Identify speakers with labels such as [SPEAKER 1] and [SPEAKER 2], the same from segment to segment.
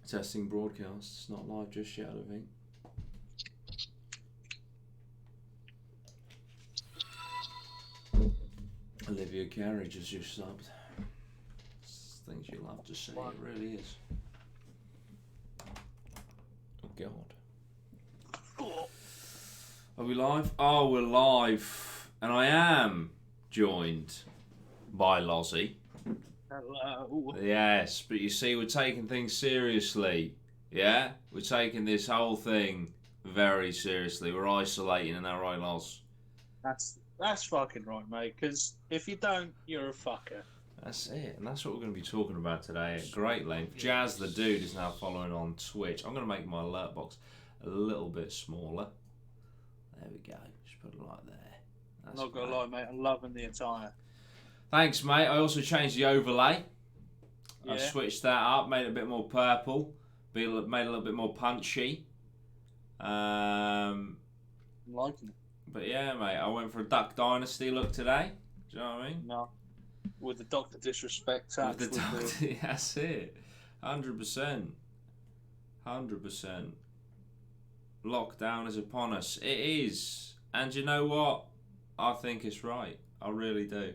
[SPEAKER 1] Testing broadcast. It's not live just yet, I don't think. Olivia Carey just subbed. Things you love to see, it really is. Oh God. Are we live? Oh, we're live. And I am joined by Lozzie.
[SPEAKER 2] Hello.
[SPEAKER 1] Yes, but you see, we're taking things seriously. Yeah? We're taking this whole thing very seriously. We're isolating, isn't that right, Loz?
[SPEAKER 2] That's fucking right, mate. Because if you don't, you're a fucker.
[SPEAKER 1] That's it, and that's what we're going to be talking about today at great length. Jazz the Dude is now following on Twitch. I'm going to make my alert box a little bit smaller. There we go. Just put it like there. That's
[SPEAKER 2] Not gonna lie, mate. I'm loving the attire.
[SPEAKER 1] Thanks, mate. I also changed the overlay.
[SPEAKER 2] Yeah.
[SPEAKER 1] I switched that up, made it a bit more purple, made it a little bit more punchy.
[SPEAKER 2] I'm liking it.
[SPEAKER 1] But yeah, mate, I went for a Duck Dynasty look today. Do you know what I mean?
[SPEAKER 2] No. With the Doctor Disrespect touch.
[SPEAKER 1] With the Doctor, that's it. 100%. 100%. Lockdown is upon us. It is. And you know what? I think it's right. I really do.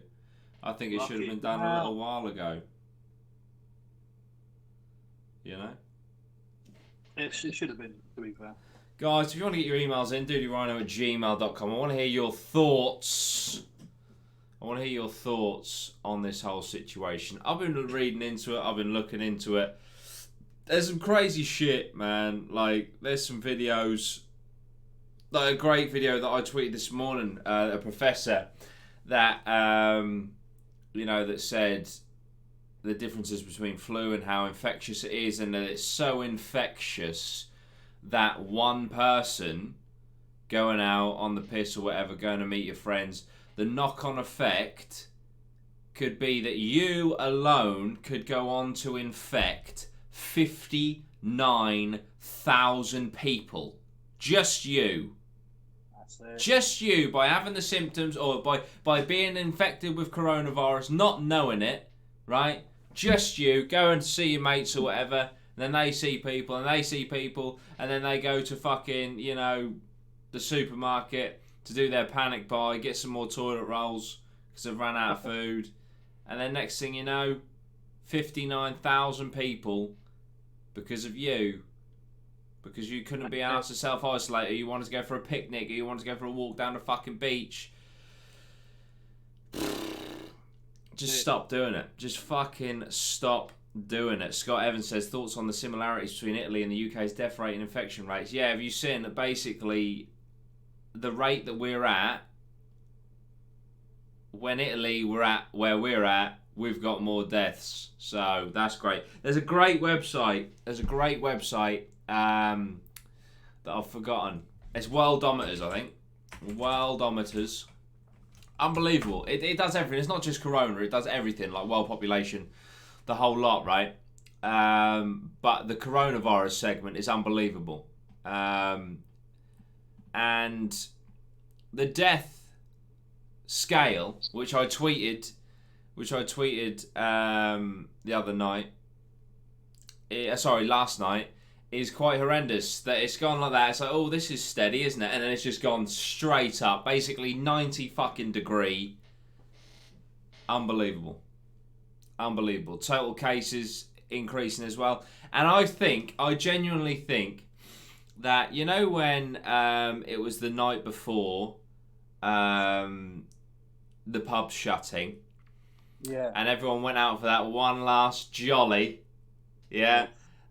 [SPEAKER 1] I think it should have been done a little while ago. You know?
[SPEAKER 2] It should have been, to be fair.
[SPEAKER 1] Guys, if you want to get your emails in, dudeyrhino@gmail.com. I want to hear your thoughts. I want to hear your thoughts on this whole situation. I've been reading into it. I've been looking into it. There's some crazy shit, man. Like, there's some videos. Like a great video that I tweeted this morning. A professor that, that said the differences between flu and how infectious it is, and that it's so infectious that one person going out on the piss or whatever, going to meet your friends, the knock-on effect could be that you alone could go on to infect 59,000 people. Just you.
[SPEAKER 2] That's it.
[SPEAKER 1] Just you, by having the symptoms or by being infected with coronavirus, not knowing it, right? Just you, going to see your mates or whatever, and then they see people, and they see people, and then they go to fucking, the supermarket to do their panic buy, get some more toilet rolls because they've run out of food. And then next thing you know, 59,000 people because of you. Because you couldn't be asked to self-isolate, or you wanted to go for a picnic, or you wanted to go for a walk down the fucking beach. Just stop doing it. Just fucking stop doing it. Scott Evans says, thoughts on the similarities between Italy and the UK's death rate and infection rates. Yeah, have you seen that basically the rate that we're at, when Italy were at where we're at, we've got more deaths. So that's great. There's a great website. That I've forgotten. It's Worldometers, I think. Worldometers. Unbelievable. It does everything. It's not just corona. It does everything, like world population, the whole lot, right? But the coronavirus segment is unbelievable. And the death scale, which I tweeted the other night, last night, is quite horrendous. That it's gone like that. It's like, oh, this is steady, isn't it? And then it's just gone straight up, basically 90 fucking degree. Unbelievable. Total cases increasing as well. And I genuinely think that, when it was the night before the pubs shutting,
[SPEAKER 2] yeah,
[SPEAKER 1] and everyone went out for that one last jolly,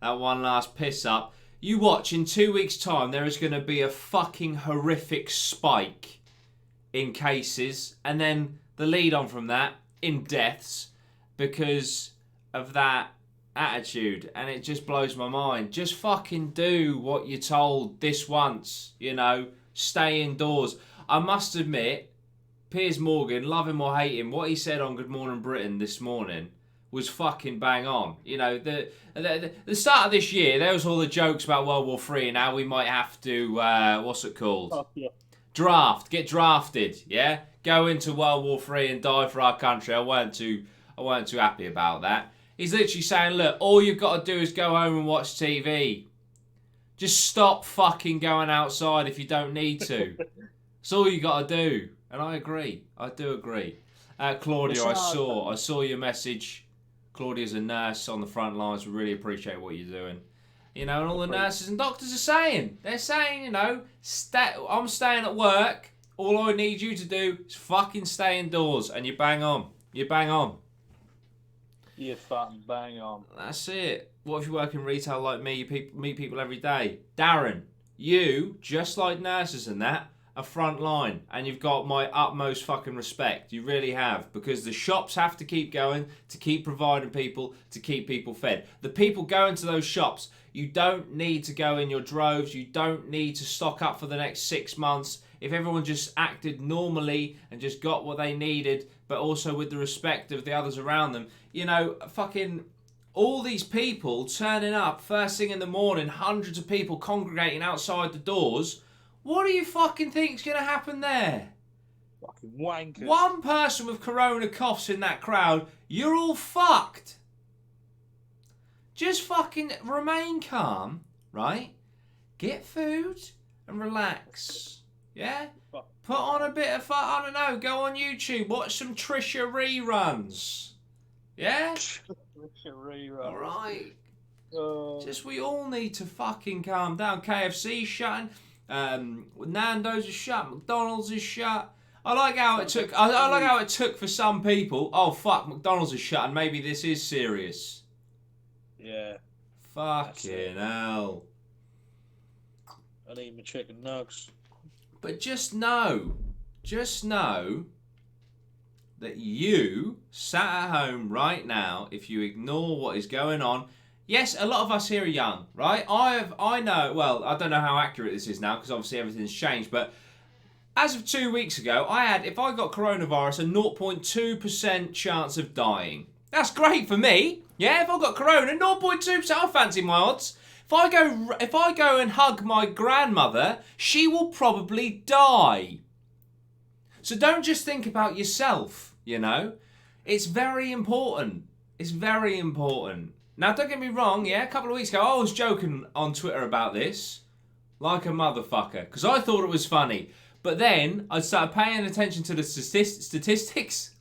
[SPEAKER 1] that one last piss up, you watch, in 2 weeks' time, there is going to be a fucking horrific spike in cases, and then the lead on from that in deaths because of that attitude, and it just blows my mind. Just fucking do what you're told this once, stay indoors. I must admit, Piers Morgan, love him or hate him, what he said on Good Morning Britain this morning was fucking bang on. The start of this year, there was all the jokes about World War III and how we might have to, what's it called?
[SPEAKER 2] Oh, yeah.
[SPEAKER 1] Get drafted, go into World War III and die for our country. I weren't too happy about that. He's literally saying, look, all you've got to do is go home and watch TV. Just stop fucking going outside if you don't need to. That's all you got to do. And I agree. I do agree. Claudia, I saw your message. Claudia's a nurse on the front lines. We really appreciate what you're doing. You know, and all the nurses and doctors are saying. They're saying, you know, I'm staying at work. All I need you to do is fucking stay indoors. And you bang on. You bang on.
[SPEAKER 2] You fucking bang on.
[SPEAKER 1] That's it. What if you work in retail like me? You meet people every day. Darren, you, just like nurses and that, are front line. And you've got my utmost fucking respect. You really have. Because the shops have to keep going to keep providing people, to keep people fed. The people going to those shops, you don't need to go in your droves. You don't need to stock up for the next 6 months. If everyone just acted normally and just got what they needed, but also with the respect of the others around them, you know, fucking all these people turning up first thing in the morning, hundreds of people congregating outside the doors. What do you fucking think's going to happen there?
[SPEAKER 2] Fucking wankers.
[SPEAKER 1] One person with corona coughs in that crowd, you're all fucked. Just fucking remain calm, right? Get food and relax. Yeah? Put on a bit of, I don't know, go on YouTube, watch some Trisha reruns. Yeah?
[SPEAKER 2] Trisha reruns.
[SPEAKER 1] Alright. Just we all need to fucking calm down. KFC shutting. Nando's is shut. McDonald's is shut. I like how it took. I like how it took for some people. Oh fuck, McDonald's is shut, and maybe this is serious.
[SPEAKER 2] Yeah.
[SPEAKER 1] Fucking hell.
[SPEAKER 2] I need my chicken nugs.
[SPEAKER 1] But just know that you sat at home right now. If you ignore what is going on. Yes, a lot of us here are young, right? I know, well, I don't know how accurate this is now because obviously everything's changed, but as of 2 weeks ago, I had, if I got coronavirus, a 0.2% chance of dying. That's great for me. Yeah, if I got corona, 0.2%, I fancy my odds. If I go and hug my grandmother, she will probably die. So don't just think about yourself, you know? It's very important. It's very important. Now, don't get me wrong, yeah? A couple of weeks ago, I was joking on Twitter about this. Like a motherfucker. Because I thought it was funny. But then, I started paying attention to the statistics.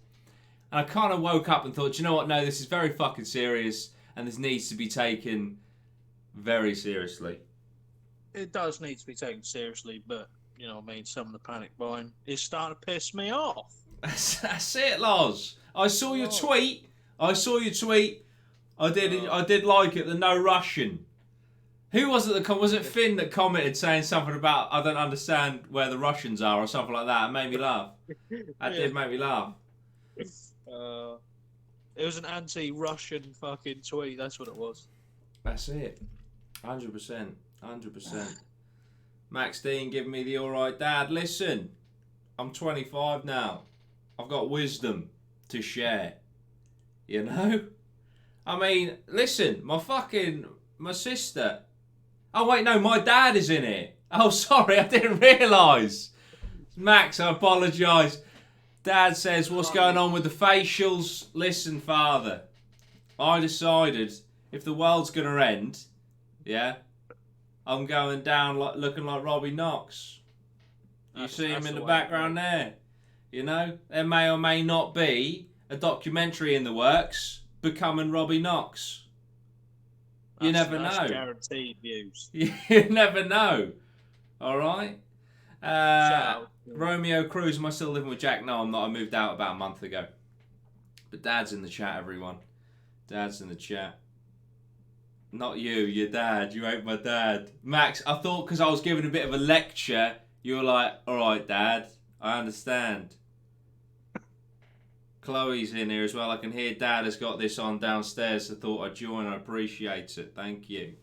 [SPEAKER 1] And I kind of woke up and thought, you know what? No, this is very fucking serious. And this needs to be taken very seriously.
[SPEAKER 2] It does need to be taken seriously, but, you know what I mean, some of the panic buying is starting to piss me off.
[SPEAKER 1] That's it, Loz. I saw your tweet. I did like it, the no Russian. Who was it was it Finn that commented saying something about, I don't understand where the Russians are or something like that? It made me laugh. That did make me laugh.
[SPEAKER 2] It was an anti-Russian fucking tweet, that's what it was.
[SPEAKER 1] That's it. 100%. 100%. Max Dean giving me the alright dad. Listen, I'm 25 now. I've got wisdom to share. You know? I mean, listen, my sister. Oh wait, no, my dad is in it. Oh, sorry, I didn't realise. Max, I apologise. Dad says, what's going on with the facials? Listen, father, I decided if the world's going to end, yeah, I'm going down looking like Robbie Knox. You see him in the background there. You know, there may or may not be a documentary in the works becoming Robbie Knox. You never know.
[SPEAKER 2] Guaranteed views.
[SPEAKER 1] You never know. All right. Romeo Cruz, am I still living with Jack? No, I'm not. I moved out about a month ago. But Dad's in the chat, everyone. Dad's in the chat. Not you, your dad. You ain't my dad. Max, I thought because I was giving a bit of a lecture, you were like, all right, Dad, I understand. Chloe's in here as well. I can hear Dad has got this on downstairs. I thought I'd join. I appreciate it. Thank you.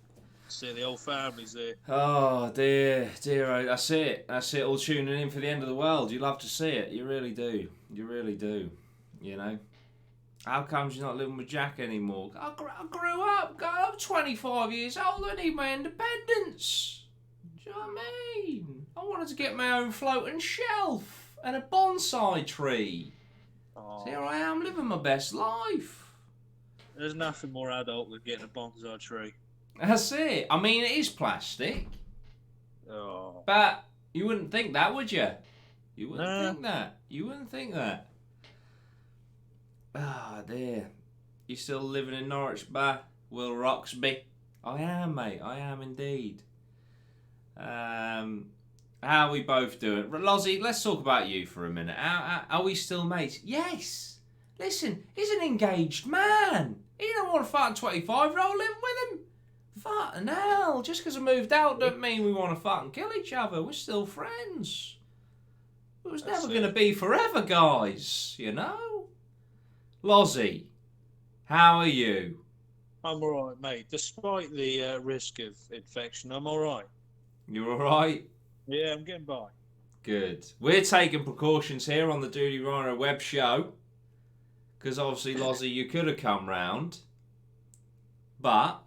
[SPEAKER 2] See, the whole family's there.
[SPEAKER 1] Oh, dear. That's it. That's it. All tuning in for the end of the world. You love to see it. You really do. You really do. You know? How comes you're not living with Jack anymore? I grew up. I'm 25 years old. I need my independence. Do you know what I mean? I wanted to get my own floating shelf and a bonsai tree. So here I am living my best life.
[SPEAKER 2] There's nothing more adult than getting a bonsai tree.
[SPEAKER 1] That's it. I mean, it is plastic,
[SPEAKER 2] Oh.
[SPEAKER 1] but you wouldn't think that, would you? You wouldn't
[SPEAKER 2] Nah.
[SPEAKER 1] think that. You wouldn't think that. Ah, dear. You still living in Norwich, Will Roxby? I am, mate. I am indeed. How are we both doing? Lozzie, let's talk about you for a minute. Are we still mates? Yes. Listen, he's an engaged man. He don't want a fucking 25-year-old living with him. Fucking hell. Just because I moved out don't mean we want to fucking kill each other. We're still friends. It was never going to be forever, guys. You know? Lozzie, how are you?
[SPEAKER 2] I'm alright, mate. Despite the risk of infection, I'm alright.
[SPEAKER 1] You're alright?
[SPEAKER 2] Yeah, I'm getting by.
[SPEAKER 1] Good. We're taking precautions here on the Dudey Rhino web show. Because obviously, Lozzie, you could have come round. But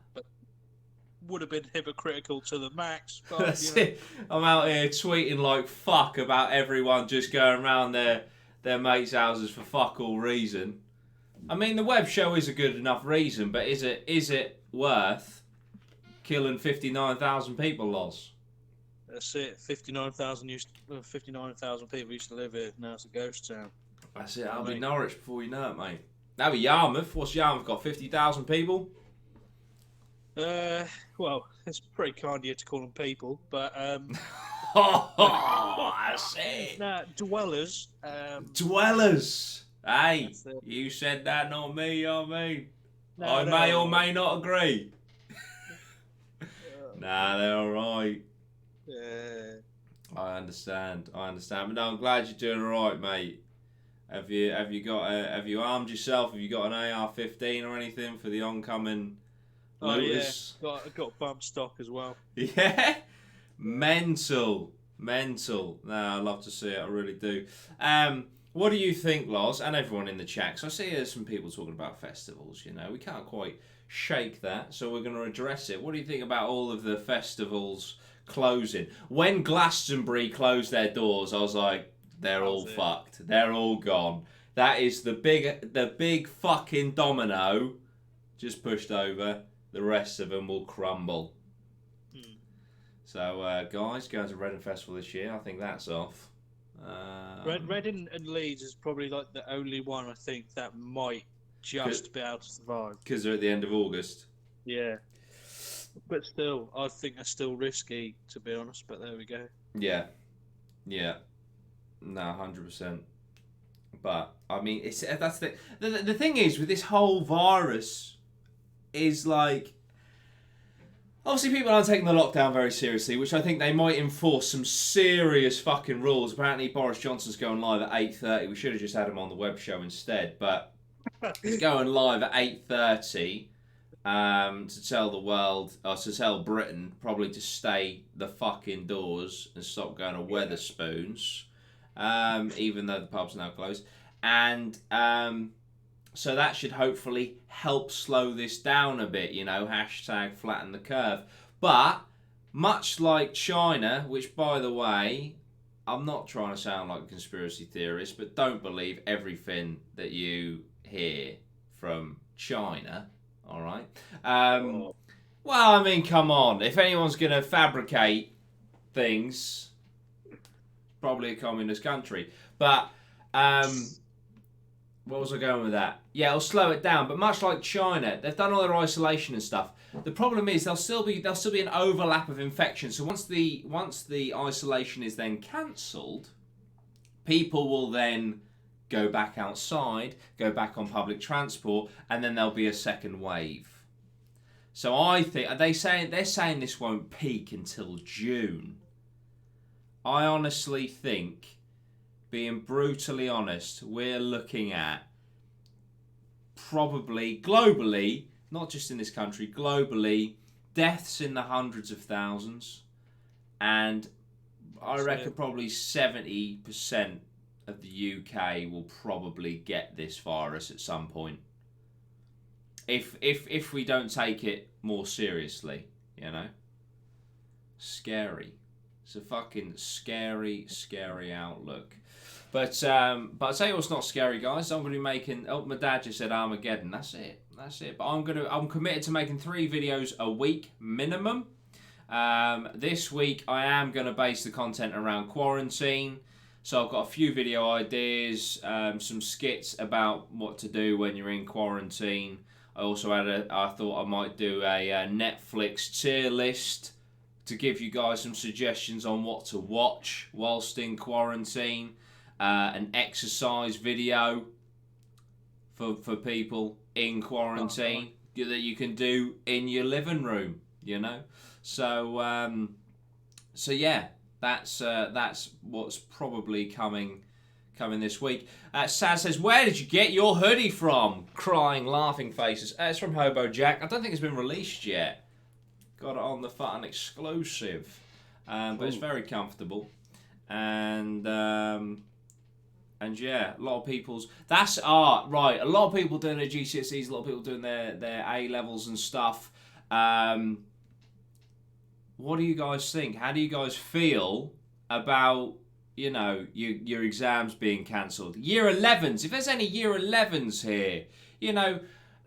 [SPEAKER 2] would have been hypocritical to the max. But,
[SPEAKER 1] that's it. I'm out here tweeting like fuck about everyone just going around their mates' houses for fuck all reason. I mean, the web show is a good enough reason, but is it worth killing 59,000 people, Loz?
[SPEAKER 2] That's it. 59,000 people used to live here. Now it's a ghost town.
[SPEAKER 1] That's it. That'll be Norwich before you know it, mate. That'll be Yarmouth. What's Yarmouth got? 50,000 people?
[SPEAKER 2] Well, it's pretty kind of you to call them people, but
[SPEAKER 1] that's it.
[SPEAKER 2] nah, dwellers.
[SPEAKER 1] Dwellers. Hey, you said that, not me, you know what I mean?
[SPEAKER 2] No,
[SPEAKER 1] I may or may not agree. Nah, they're alright. I understand. But no, I'm glad you're doing alright, mate. Have you armed yourself? Have you got an AR-15 or anything for the oncoming looters?
[SPEAKER 2] Oh yeah, got bump stock as well.
[SPEAKER 1] Yeah? Mental. No, I love to see it, I really do. What do you think, Loz, and everyone in the chat? Because I see there's some people talking about festivals, you know. We can't quite shake that, so we're going to address it. What do you think about all of the festivals closing? When Glastonbury closed their doors, I was like, they're all fucked. They're all gone. That is the big fucking domino just pushed over. The rest of them will crumble. So, guys, going to Reading Festival this year. I think that's off.
[SPEAKER 2] Reading and Leeds is probably like the only one I think that might just be able to survive.
[SPEAKER 1] Because they're at the end of August.
[SPEAKER 2] Yeah. But still, I think they're still risky, to be honest, but there we go.
[SPEAKER 1] Yeah. No, 100%. But, I mean, that's the thing is, with this whole virus, is like, obviously people aren't taking the lockdown very seriously, which I think they might enforce some serious fucking rules. Apparently Boris Johnson's going live at 8:30. We should have just had him on the web show instead, but he's going live at 8:30 to tell the world, or to tell Britain, probably to stay the fuck indoors and stop going to Weatherspoons, even though the pub's now closed. And so that should hopefully help slow this down a bit, you know, hashtag flatten the curve. But, much like China, which, by the way, I'm not trying to sound like a conspiracy theorist, but don't believe everything that you hear from China, all right? Well, I mean, come on. If anyone's going to fabricate things, probably a communist country. But, what was I going with that? Yeah, it'll slow it down. But much like China, they've done all their isolation and stuff. The problem is there'll still be an overlap of infection. So once the isolation is then cancelled, people will then go back outside, go back on public transport, and then there'll be a second wave. So I think they're saying this won't peak until June. I honestly think, being brutally honest, we're looking at probably globally, not just in this country, globally, deaths in the hundreds of thousands, and I reckon probably 70% of the UK will probably get this virus at some point. If we don't take it more seriously, you know. Scary. It's a fucking scary outlook. But I'll tell you what's not scary, guys. I'm going to be making... Oh, my dad just said Armageddon. That's it. That's it. But I'm committed to making 3 videos a week minimum. This week I am gonna base the content around quarantine. So I've got a few video ideas, some skits about what to do when you're in quarantine. I also I thought I might do a Netflix tier list to give you guys some suggestions on what to watch whilst in quarantine. An exercise video for people in quarantine that you can do in your living room, you know. So yeah, that's what's probably coming this week. Saz says, where did you get your hoodie from? Crying, laughing faces. It's from Hobo Jack. I don't think it's been released yet. Got it on the Fun exclusive, but it's very comfortable, and yeah, a lot of people's that's art, right? A lot of people doing their GCSEs, a lot of people doing their A levels and stuff. What do you guys think? How do you guys feel about, you know, your exams being cancelled? Year 11s, if there's any Year 11s here, you know,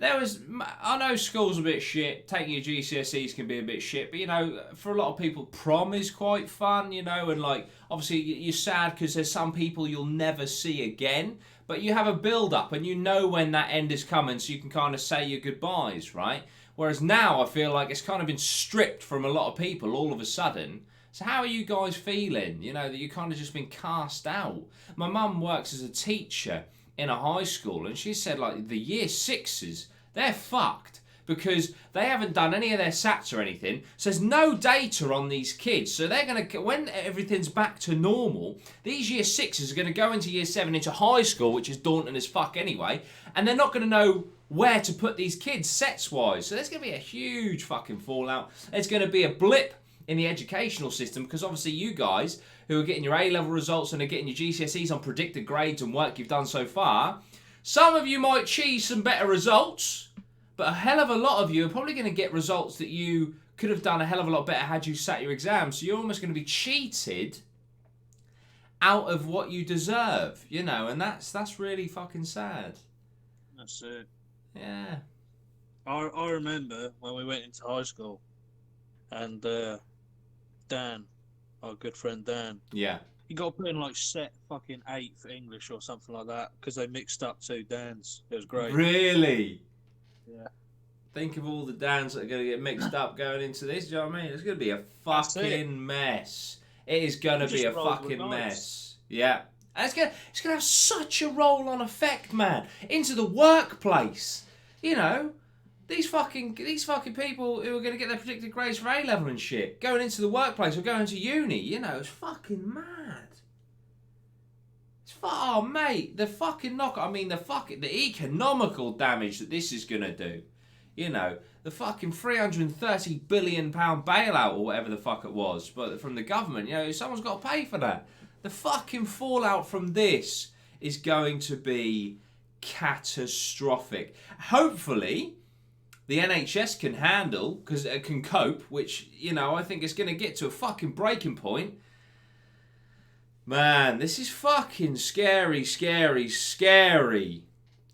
[SPEAKER 1] I know school's a bit shit, taking your GCSEs can be a bit shit, but, you know, for a lot of people, prom is quite fun, you know, and, like, obviously you're sad because there's some people you'll never see again, but you have a build-up and you know when that end is coming, so you can kind of say your goodbyes, right? Whereas now I feel like it's kind of been stripped from a lot of people all of a sudden. So how are you guys feeling? You know, that you kind of just been cast out. My mum works as a teacher in a high school, and she said, like, the Year 6s, they're fucked because they haven't done any of their SATs or anything. So there's no data on these kids. So they're going to, when everything's back to normal, these Year 6s are going to go into Year 7, into high school, which is daunting as fuck anyway, and they're not going to know where to put these kids sets-wise. So there's going to be a huge fucking fallout. There's going to be a blip in the educational system because obviously you guys who are getting your A-level results and are getting your GCSEs on predicted grades and work you've done so far, some of you might cheese some better results, but a hell of a lot of you are probably going to get results that you could have done a hell of a lot better had you sat your exams. So you're almost going to be cheated out of what you deserve, you know, and that's really fucking sad.
[SPEAKER 2] That's it.
[SPEAKER 1] Yeah.
[SPEAKER 2] I remember when we went into high school, and Dan, our good friend Dan,
[SPEAKER 1] Yeah.
[SPEAKER 2] he got put in like set fucking 8 for English or something like that because they mixed up 2 Dans. It was great.
[SPEAKER 1] Really?
[SPEAKER 2] Yeah.
[SPEAKER 1] Think of all the Dans that are going to get mixed up going into this. Do you know what I mean? It's going to be a fucking mess. It is going to be a fucking mess. Yeah. And it's going to have such a roll-on effect, man, into the workplace. You know, these fucking people who are going to get their predicted grades for A-level and shit, going into the workplace or going to uni, you know, it's fucking mad. Oh, mate, the economical damage that this is going to do. You know, the fucking £330 billion bailout or whatever the fuck it was, but from the government, you know, someone's got to pay for that. The fucking fallout from this is going to be catastrophic. Hopefully, the NHS can handle, because it can cope, which, you know, I think it's going to get to a fucking breaking point. Man, this is fucking scary, scary, scary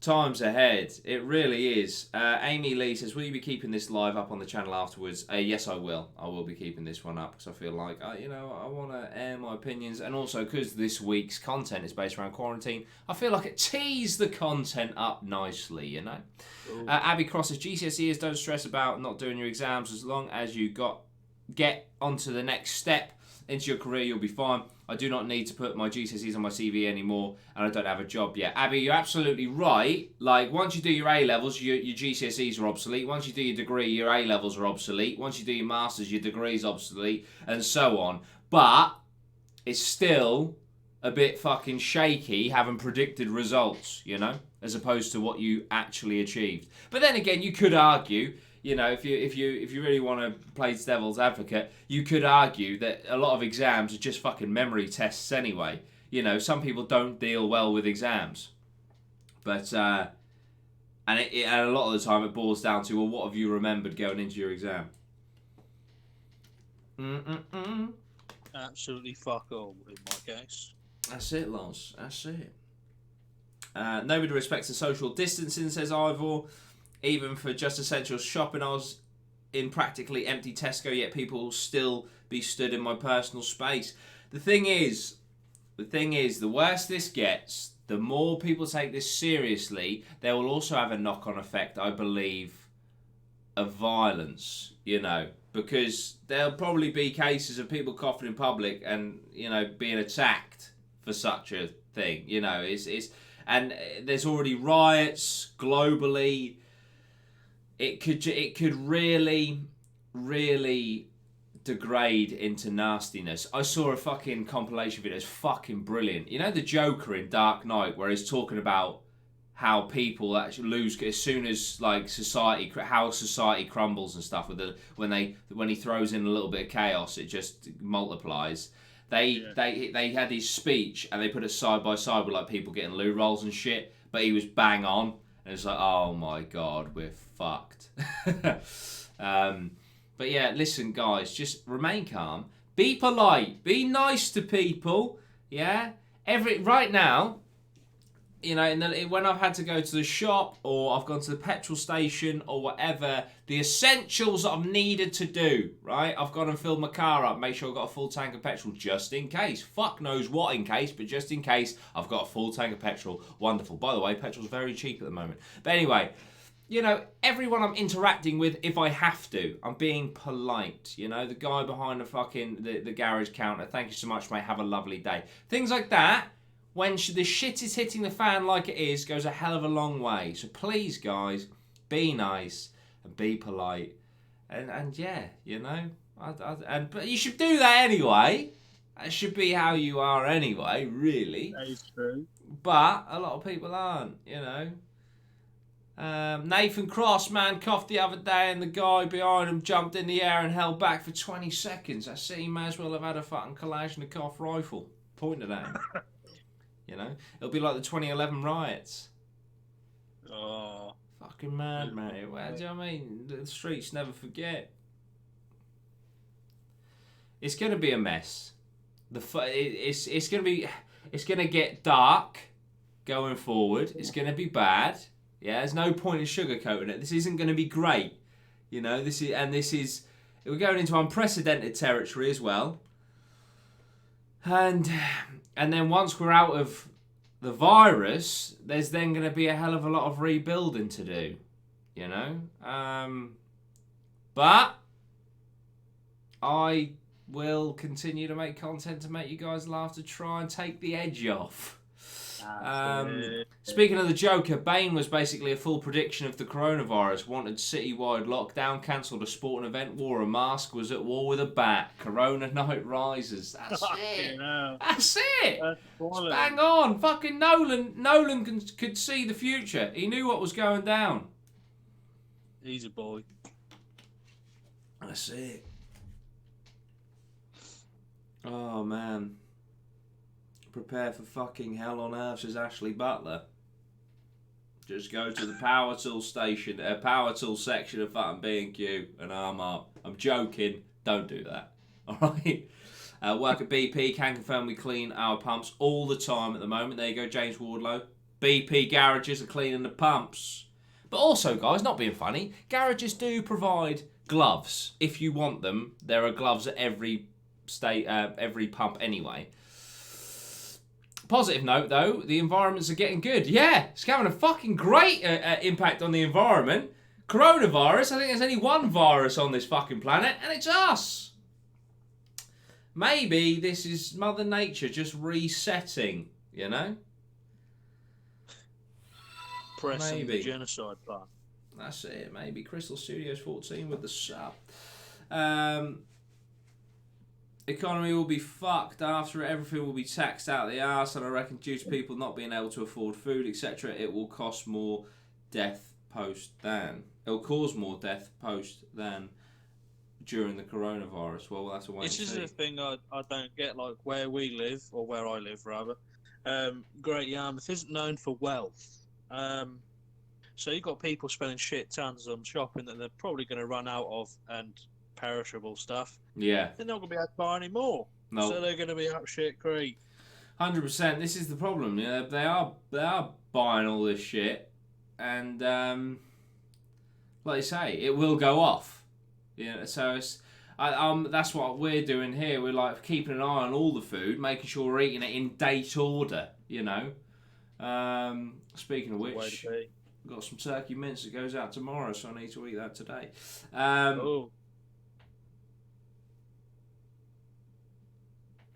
[SPEAKER 1] times ahead. It really is. Amy Lee says, will you be keeping this live up on the channel afterwards? Yes, I will. I will be keeping this one up because I feel like, you know, I want to air my opinions. And also because this week's content is based around quarantine, I feel like it teased the content up nicely, you know. Abby Cross says, GCSEs, don't stress about not doing your exams. As long as you get onto the next step into your career, you'll be fine. I do not need to put my GCSEs on my CV anymore, and I don't have a job yet. Abby, you're absolutely right. Like, once you do your A-levels, your GCSEs are obsolete. Once you do your degree, your A-levels are obsolete. Once you do your masters, your degree's obsolete, and so on. But it's still a bit fucking shaky having predicted results, you know, as opposed to what you actually achieved. But then again, you could argue, you know, if you really want to play devil's advocate, you could argue that a lot of exams are just fucking memory tests anyway. You know, some people don't deal well with exams, but and a lot of the time it boils down to, well, what have you remembered going into your exam?
[SPEAKER 2] Absolutely fuck all in my case.
[SPEAKER 1] That's it, Loz. That's it. Nobody respects the social distancing, says Ivor. even for just essential shopping, I was in practically empty Tesco, yet people will still be stood in my personal space. The thing is, the worse this gets, the more people take this seriously, there will also have a knock-on effect, I believe, of violence, you know, because there'll probably be cases of people coughing in public and, you know, being attacked for such a thing, you know, and there's already riots globally. It could really, really degrade into nastiness. I saw a fucking compilation video. It's fucking brilliant. You know the Joker in Dark Knight, where he's talking about how people actually lose as soon as like how society crumbles and stuff. When he throws in a little bit of chaos, it just multiplies. They had his speech and they put it side by side with like people getting loo rolls and shit, but he was bang on, and it's like, oh my god, we're fucked. But yeah, listen, guys, just remain calm, be polite, be nice to people. Yeah, right now, you know, when I've had to go to the shop or I've gone to the petrol station or whatever, the essentials that I've needed to do, right? I've gone and filled my car up, make sure I've got a full tank of petrol just in case. Fuck knows what in case, but just in case, I've got a full tank of petrol. Wonderful. By the way, petrol's very cheap at the moment. But anyway, you know, everyone I'm interacting with, if I have to, I'm being polite. You know, the guy behind the garage counter, thank you so much, mate, have a lovely day. Things like that, when the shit is hitting the fan like it is, goes a hell of a long way. So please, guys, be nice and be polite. And yeah, you know, but you should do that anyway. That should be how you are anyway, really.
[SPEAKER 2] That is true.
[SPEAKER 1] But a lot of people aren't, you know. Nathan Cross, man, coughed the other day and the guy behind him jumped in the air and held back for 20 seconds. I see he may as well have had a fucking Kalashnikov rifle pointed at him. You know? It'll be like the 2011 riots.
[SPEAKER 2] Oh.
[SPEAKER 1] Fucking mad, mate. Well, do you know what I mean? The streets never forget. It's going to be a mess. It's going to get dark going forward. It's going to be bad. Yeah, there's no point in sugarcoating it. This isn't going to be great. You know, we're going into unprecedented territory as well. And then once we're out of the virus, there's then going to be a hell of a lot of rebuilding to do, you know. But I will continue to make content to make you guys laugh, to try and take the edge off. Speaking of the Joker, Bane was basically a full prediction of the coronavirus. Wanted citywide lockdown, cancelled a sporting event, wore a mask, was at war with a bat. Corona night rises. That's it. That's it. It's bang on. Fucking Nolan could see the future. He knew what was going down.
[SPEAKER 2] He's a boy.
[SPEAKER 1] That's it. Oh man. Prepare for fucking hell on earth, says Ashley Butler. Just go to the power tool section of fucking B&Q and arm up. I'm joking. Don't do that. Alright? Work at BP. Can confirm we clean our pumps all the time at the moment. There you go, James Wardlow. BP garages are cleaning the pumps. But also, guys, not being funny, garages do provide gloves. If you want them, there are gloves at every pump anyway. Positive note, though, the environments are getting good. Yeah, it's having a fucking great impact on the environment. Coronavirus, I think there's only one virus on this fucking planet, and it's us. Maybe this is Mother Nature just resetting, you know?
[SPEAKER 2] Pressing the genocide button.
[SPEAKER 1] That's it, maybe. Crystal Studios 14 with the sub. Economy will be fucked after it. Everything will be taxed out the arse, and I reckon due to people not being able to afford food, etc., it will cost more death post than. It'll cause more death post than during the coronavirus. Well, that's a way.
[SPEAKER 2] This is the thing I don't get, like where we live, or where I live rather. Great Yarmouth isn't known for wealth. So you've got people spending shit tons on shopping that they're probably going to run out of, and perishable stuff.
[SPEAKER 1] Yeah.
[SPEAKER 2] They're not going to be able to buy any more. No. So they're going to be up shit creek.
[SPEAKER 1] 100%. This is the problem. Yeah, they are buying all this shit, and like I say, it will go off. Yeah, so that's what we're doing here. We're like keeping an eye on all the food, making sure we're eating it in date order. You know. Speaking of which, I've got some turkey mince that goes out tomorrow, so I need to eat that today.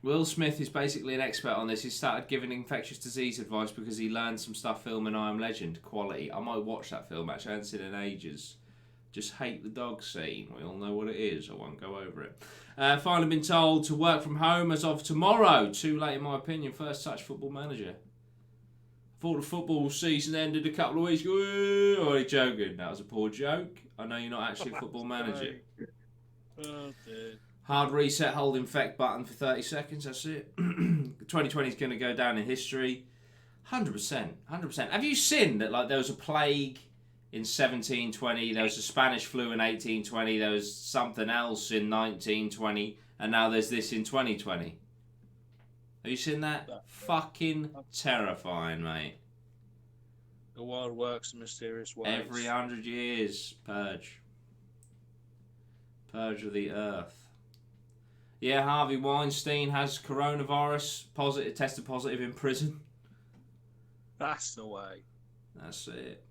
[SPEAKER 1] Will Smith is basically an expert on this. He started giving infectious disease advice because he learned some stuff filming I Am Legend. Quality. I might watch that film, actually. I haven't seen it in ages. Just hate the dog scene. We all know what it is. I won't go over it. Finally been told to work from home as of tomorrow. Too late, in my opinion. First touch Football Manager. Thought the football season ended a couple of weeks ago. Oh, are you joking? That was a poor joke. I know you're not actually a Football Manager.
[SPEAKER 2] Oh, dear.
[SPEAKER 1] Hard reset, hold infect button for 30 seconds, that's it. 2020 is going to go down in history. 100%. Have you seen that like there was a plague in 1720, there was a Spanish flu in 1820, there was something else in 1920, and now there's this in 2020? Have you seen that? Fucking terrifying, mate.
[SPEAKER 2] The world works in mysterious ways.
[SPEAKER 1] Every 100 years, purge. Purge of the earth. Yeah, Harvey Weinstein has coronavirus, tested positive in prison.
[SPEAKER 2] That's the way.
[SPEAKER 1] That's it.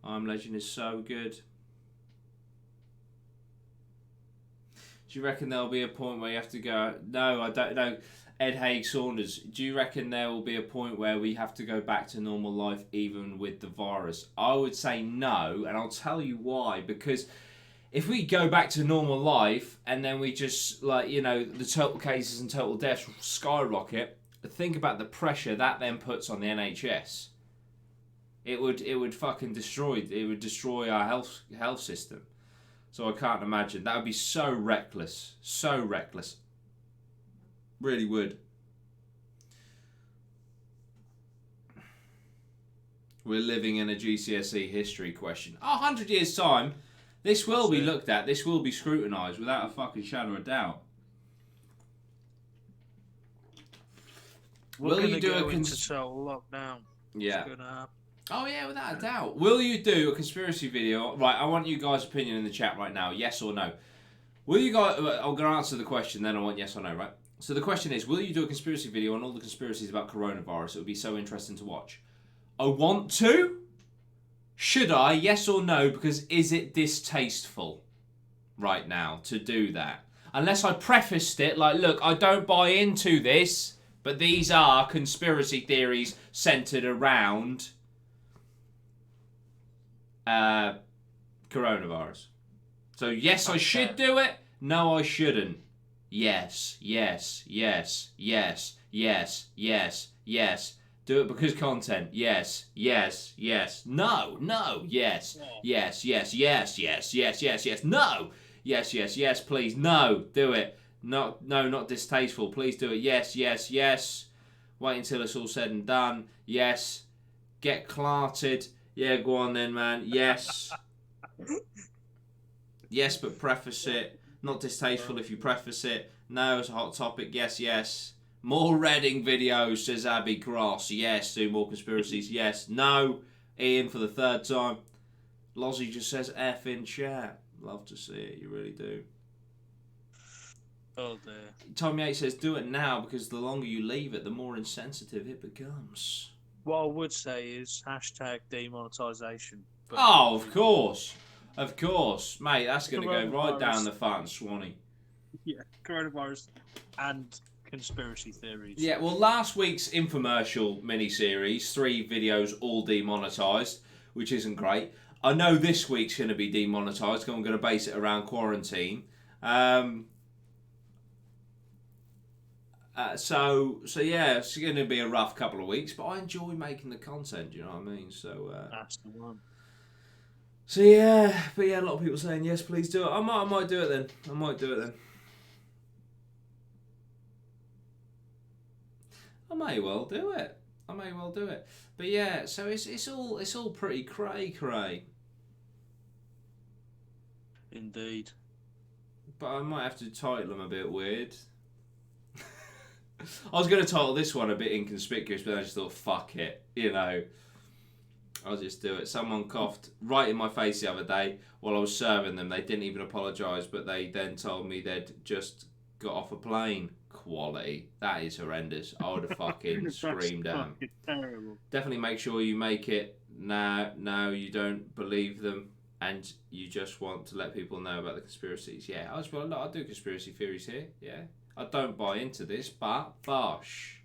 [SPEAKER 1] I'm Legend is so good. Do you reckon there'll be a point where you have to go... No, I don't know. Ed Haig Saunders, do you reckon there will be a point where we have to go back to normal life even with the virus? I would say no, and I'll tell you why. Because if we go back to normal life and then we just, like, you know, the total cases and total deaths skyrocket, think about the pressure that then puts on the NHS. It would fucking destroy our health system. So I can't imagine. That would be so reckless. So reckless. Really would. We're living in a GCSE history question. 100 years' time, this will be looked at. This will be scrutinised without a fucking shadow of doubt.
[SPEAKER 2] Will you do a lockdown?
[SPEAKER 1] Yeah. Oh yeah, without a doubt. Will you do a conspiracy video? Right, I want you guys' opinion in the chat right now. Yes or no? Will you guys? I'm gonna answer the question, then I want yes or no. Right. So the question is, will you do a conspiracy video on all the conspiracies about coronavirus? It would be so interesting to watch. I want to. Should I? Yes or no? Because is it distasteful right now to do that? Unless I prefaced it like, look, I don't buy into this, but these are conspiracy theories centered around coronavirus. So yes, I should do it. No, I shouldn't. Yes. Do it because content. Yes. No. Yes. No. Yes. Please. No. Do it. No, not distasteful. Please do it. Yes. Wait until it's all said and done. Yes. Get clarted. Yeah, go on then, man. Yes. Yes, but preface it. Not distasteful if you preface it. No, it's a hot topic. Yes. More Reading videos, says Abby Cross. Yes, do more conspiracies. Yes. No. Ian for the third time. Lozzie just says F in chat. Love to see it. You really do.
[SPEAKER 2] Oh dear.
[SPEAKER 1] Tommy 8 says do it now because the longer you leave it, the more insensitive it becomes.
[SPEAKER 2] What I would say is hashtag demonetisation.
[SPEAKER 1] Oh, of course. Mate, that's going to go right down the fucking Swanee.
[SPEAKER 2] Yeah, coronavirus and conspiracy theories. Yeah,
[SPEAKER 1] well, last week's infomercial mini-series, 3 videos all demonetised, which isn't great. I know this week's going to be demonetised because I'm going to base it around quarantine. So yeah, it's going to be a rough couple of weeks, but I enjoy making the content, do you know what I mean? So
[SPEAKER 2] that's the one.
[SPEAKER 1] So yeah, but yeah, a lot of people saying yes, please do it. I might do it then. I might may well do it. But yeah, so it's all pretty cray.
[SPEAKER 2] Indeed.
[SPEAKER 1] But I might have to title them a bit weird. I was going to title this one a bit inconspicuous, but I just thought, fuck it, you know. I'll just do it. Someone coughed right in my face the other day while I was serving them. They didn't even apologise, but they then told me they'd just got off a plane. Quality. That is horrendous. I would have fucking screamed at them.
[SPEAKER 2] Terrible.
[SPEAKER 1] Definitely make sure you make it now you don't believe them and you just want to let people know about the conspiracies. Yeah, I do conspiracy theories here. Yeah. I don't buy into this, but bosh.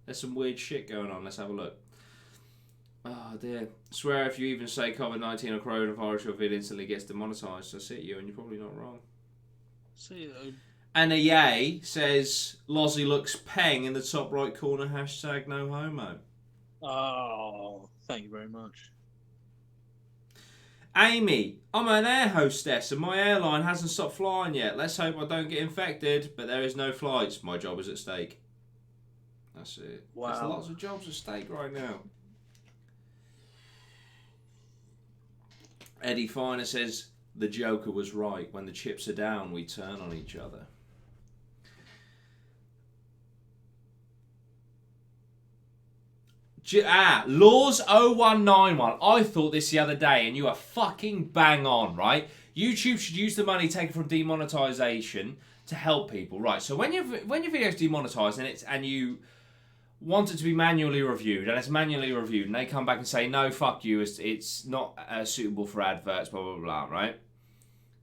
[SPEAKER 1] There's some weird shit going on. Let's have a look. Oh dear. Swear if you even say Covid-19 or coronavirus, your video instantly gets demonetised. That's it, you, and you're probably not wrong.
[SPEAKER 2] See,
[SPEAKER 1] And a yay says, Lozzie looks peng in the top right corner, hashtag no homo.
[SPEAKER 2] oh, thank you very much.
[SPEAKER 1] Amy, I'm an air hostess and my airline hasn't stopped flying yet. Let's hope I don't get infected, but there is no flights. My job is at stake. That's it.
[SPEAKER 2] Wow.
[SPEAKER 1] There's lots of jobs at stake right now. Eddie Finer says, the Joker was right. When the chips are down, we turn on each other. Laws 0191. I thought this the other day, and you are fucking bang on, right? YouTube should use the money taken from demonetization to help people, right? So when your video's demonetized and you want it to be manually reviewed, and it's manually reviewed, and they come back and say, no, fuck you, it's not suitable for adverts, blah, blah, blah, right?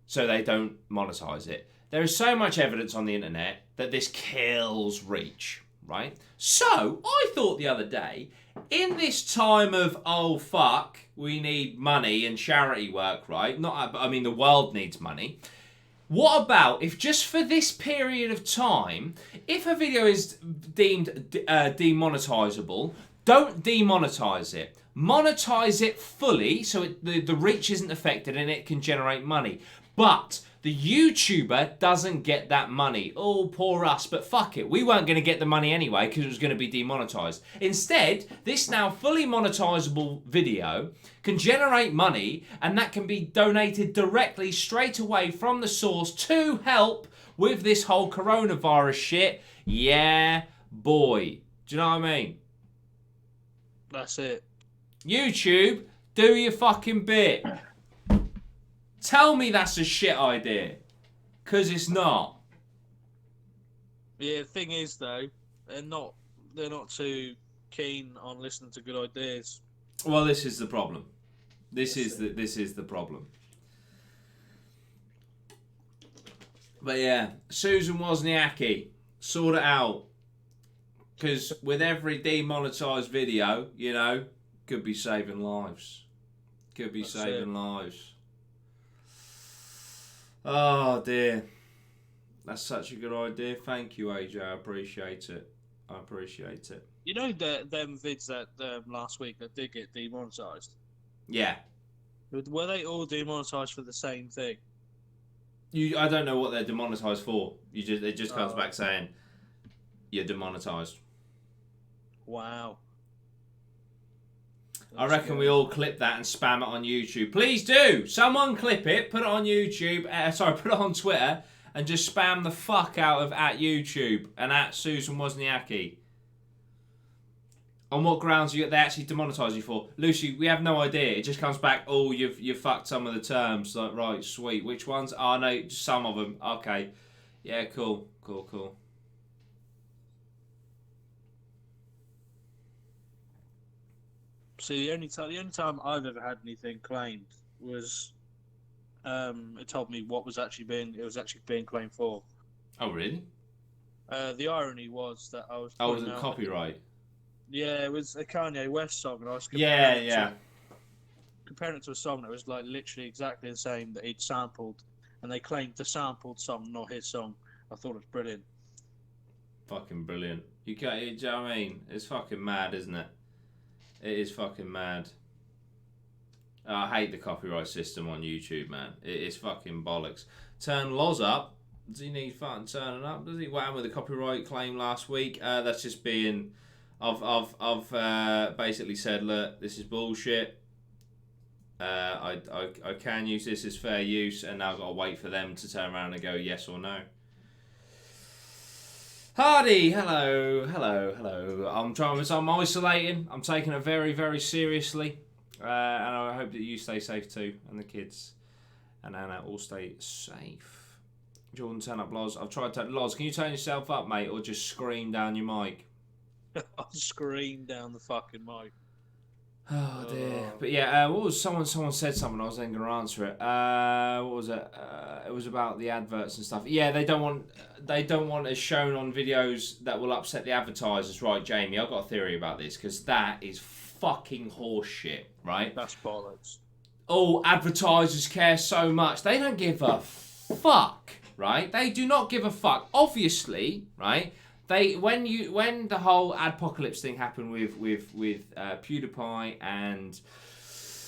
[SPEAKER 1] So they don't monetize it. There is so much evidence on the internet that this kills reach, right? So I thought the other day, in this time of, oh, fuck, we need money and charity work, right? The world needs money. What about if just for this period of time, if a video is deemed demonetizable, don't demonetize it. Monetize it fully so the reach isn't affected and it can generate money. But the YouTuber doesn't get that money. Oh, poor us, but fuck it. We weren't going to get the money anyway because it was going to be demonetized. Instead, this now fully monetizable video can generate money and that can be donated directly straight away from the source to help with this whole coronavirus shit. Yeah, boy. Do you know what I mean?
[SPEAKER 2] That's it.
[SPEAKER 1] YouTube, do your fucking bit. Tell me that's a shit idea. Because it's not.
[SPEAKER 2] Yeah, the thing is though, they're not too keen on listening to good ideas.
[SPEAKER 1] Well, this is the problem. This is the problem. But yeah, Susan Wozniacki, sort it out. Because with every demonetised video, you know, could be saving lives. Could be saving lives. Oh dear. That's such a good idea. Thank you, AJ. I appreciate it.
[SPEAKER 2] You know them vids that last week that did get demonetised?
[SPEAKER 1] Yeah.
[SPEAKER 2] Were they all demonetised for the same thing?
[SPEAKER 1] I don't know what they're demonetised for. It just comes back saying you're demonetised.
[SPEAKER 2] Wow.
[SPEAKER 1] I reckon we all clip that and spam it on YouTube. Please do! Someone clip it, put it on YouTube, put it on Twitter, and just spam the fuck out of @YouTube and @Susan Wozniacki. On what grounds they actually demonetise you for? Lucy, we have no idea. It just comes back, oh, you've fucked some of the terms. Like, right, sweet. Which ones? Oh, no, just some of them. Okay. Yeah, cool.
[SPEAKER 2] See, the only time I've ever had anything claimed was, it told me what was actually being claimed for.
[SPEAKER 1] Oh, really?
[SPEAKER 2] The irony was that I was.
[SPEAKER 1] Oh, was it copyright?
[SPEAKER 2] Yeah, it was a Kanye West song, and I was
[SPEAKER 1] comparing
[SPEAKER 2] it to a song that was like literally exactly the same that he'd sampled, and they claimed the sampled song, not his song. I thought it was brilliant.
[SPEAKER 1] Fucking brilliant. Do you know what I mean? It's fucking mad, isn't it? It is fucking mad. I hate the copyright system on YouTube, man. It is fucking bollocks. Turn Loz up. Does he need fun turning up? Does he? What happened with the copyright claim last week? That's just being... I've basically said, look, this is bullshit. I can use this as fair use, and now I've got to wait for them to turn around and go yes or no. Hardy, hello. I'm isolating. I'm taking it very, very seriously. And I hope that you stay safe too, and the kids and Anna all stay safe. Jordan, turn up Loz. I've tried to... Loz, can you turn yourself up, mate, or just scream down your mic?
[SPEAKER 2] I'll scream down the fucking mic.
[SPEAKER 1] Oh dear. But yeah, what was someone said something, I was then going to answer it. What was it? It was about the adverts and stuff. Yeah, they don't want it shown on videos that will upset the advertisers, right, Jamie? I've got a theory about this, because that is fucking horseshit, right?
[SPEAKER 2] That's bollocks.
[SPEAKER 1] Oh, advertisers care so much. They don't give a fuck, right? They do not give a fuck. Obviously, right? When the whole adpocalypse thing happened with PewDiePie and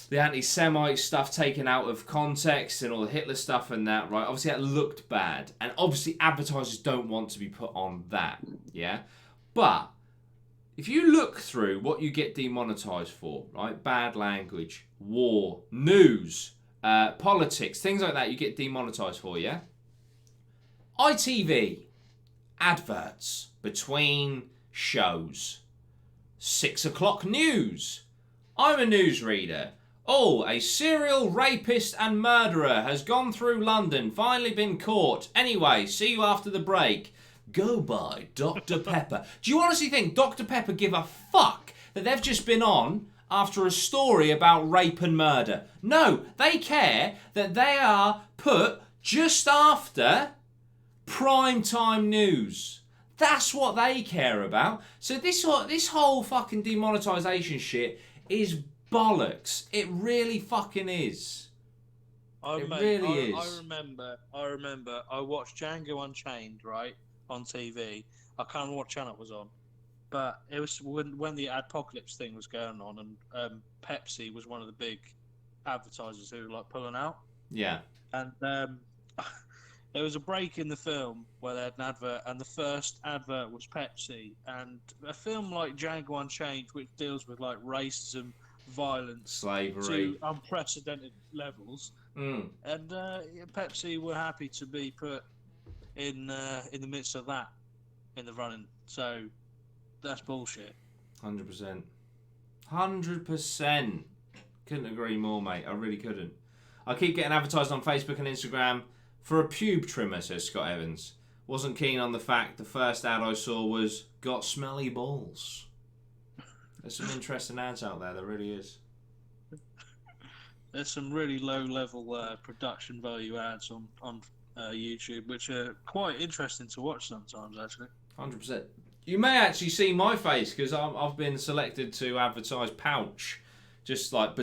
[SPEAKER 1] the anti-Semite stuff taken out of context and all the Hitler stuff and that, right? Obviously that looked bad, and obviously advertisers don't want to be put on that, yeah. But if you look through what you get demonetized for, right? Bad language, war, news, politics, things like that, you get demonetized for, yeah. ITV adverts between shows. 6 o'clock news. I'm a newsreader. Oh, a serial rapist and murderer has gone through London, finally been caught. Anyway, see you after the break. Go buy Dr. Pepper. Do you honestly think Dr. Pepper give a fuck that they've just been on after a story about rape and murder? No, they care that they are put just after prime time news. That's what they care about. So this whole fucking demonetization shit is bollocks. It really fucking is. I
[SPEAKER 2] remember. I watched Django Unchained, right, on TV. I can't remember what channel it was on, but it was when the Adpocalypse thing was going on, and Pepsi was one of the big advertisers who were like pulling out.
[SPEAKER 1] Yeah.
[SPEAKER 2] And there was a break in the film where they had an advert, and the first advert was Pepsi. And a film like Django Unchained, which deals with like racism, violence,
[SPEAKER 1] slavery
[SPEAKER 2] to unprecedented levels, and Pepsi were happy to be put in the midst of that in the running. So that's bullshit.
[SPEAKER 1] 100%. 100%. Couldn't agree more, mate. I really couldn't. I keep getting advertised on Facebook and Instagram for a pube trimmer, says Scott Evans. Wasn't keen on the fact the first ad I saw was got smelly balls. There's some interesting ads out there really is.
[SPEAKER 2] There's some really low-level production value ads on YouTube, which are quite interesting to watch sometimes, actually.
[SPEAKER 1] 100%. You may actually see my face, because I've been selected to advertise Pouch. Just like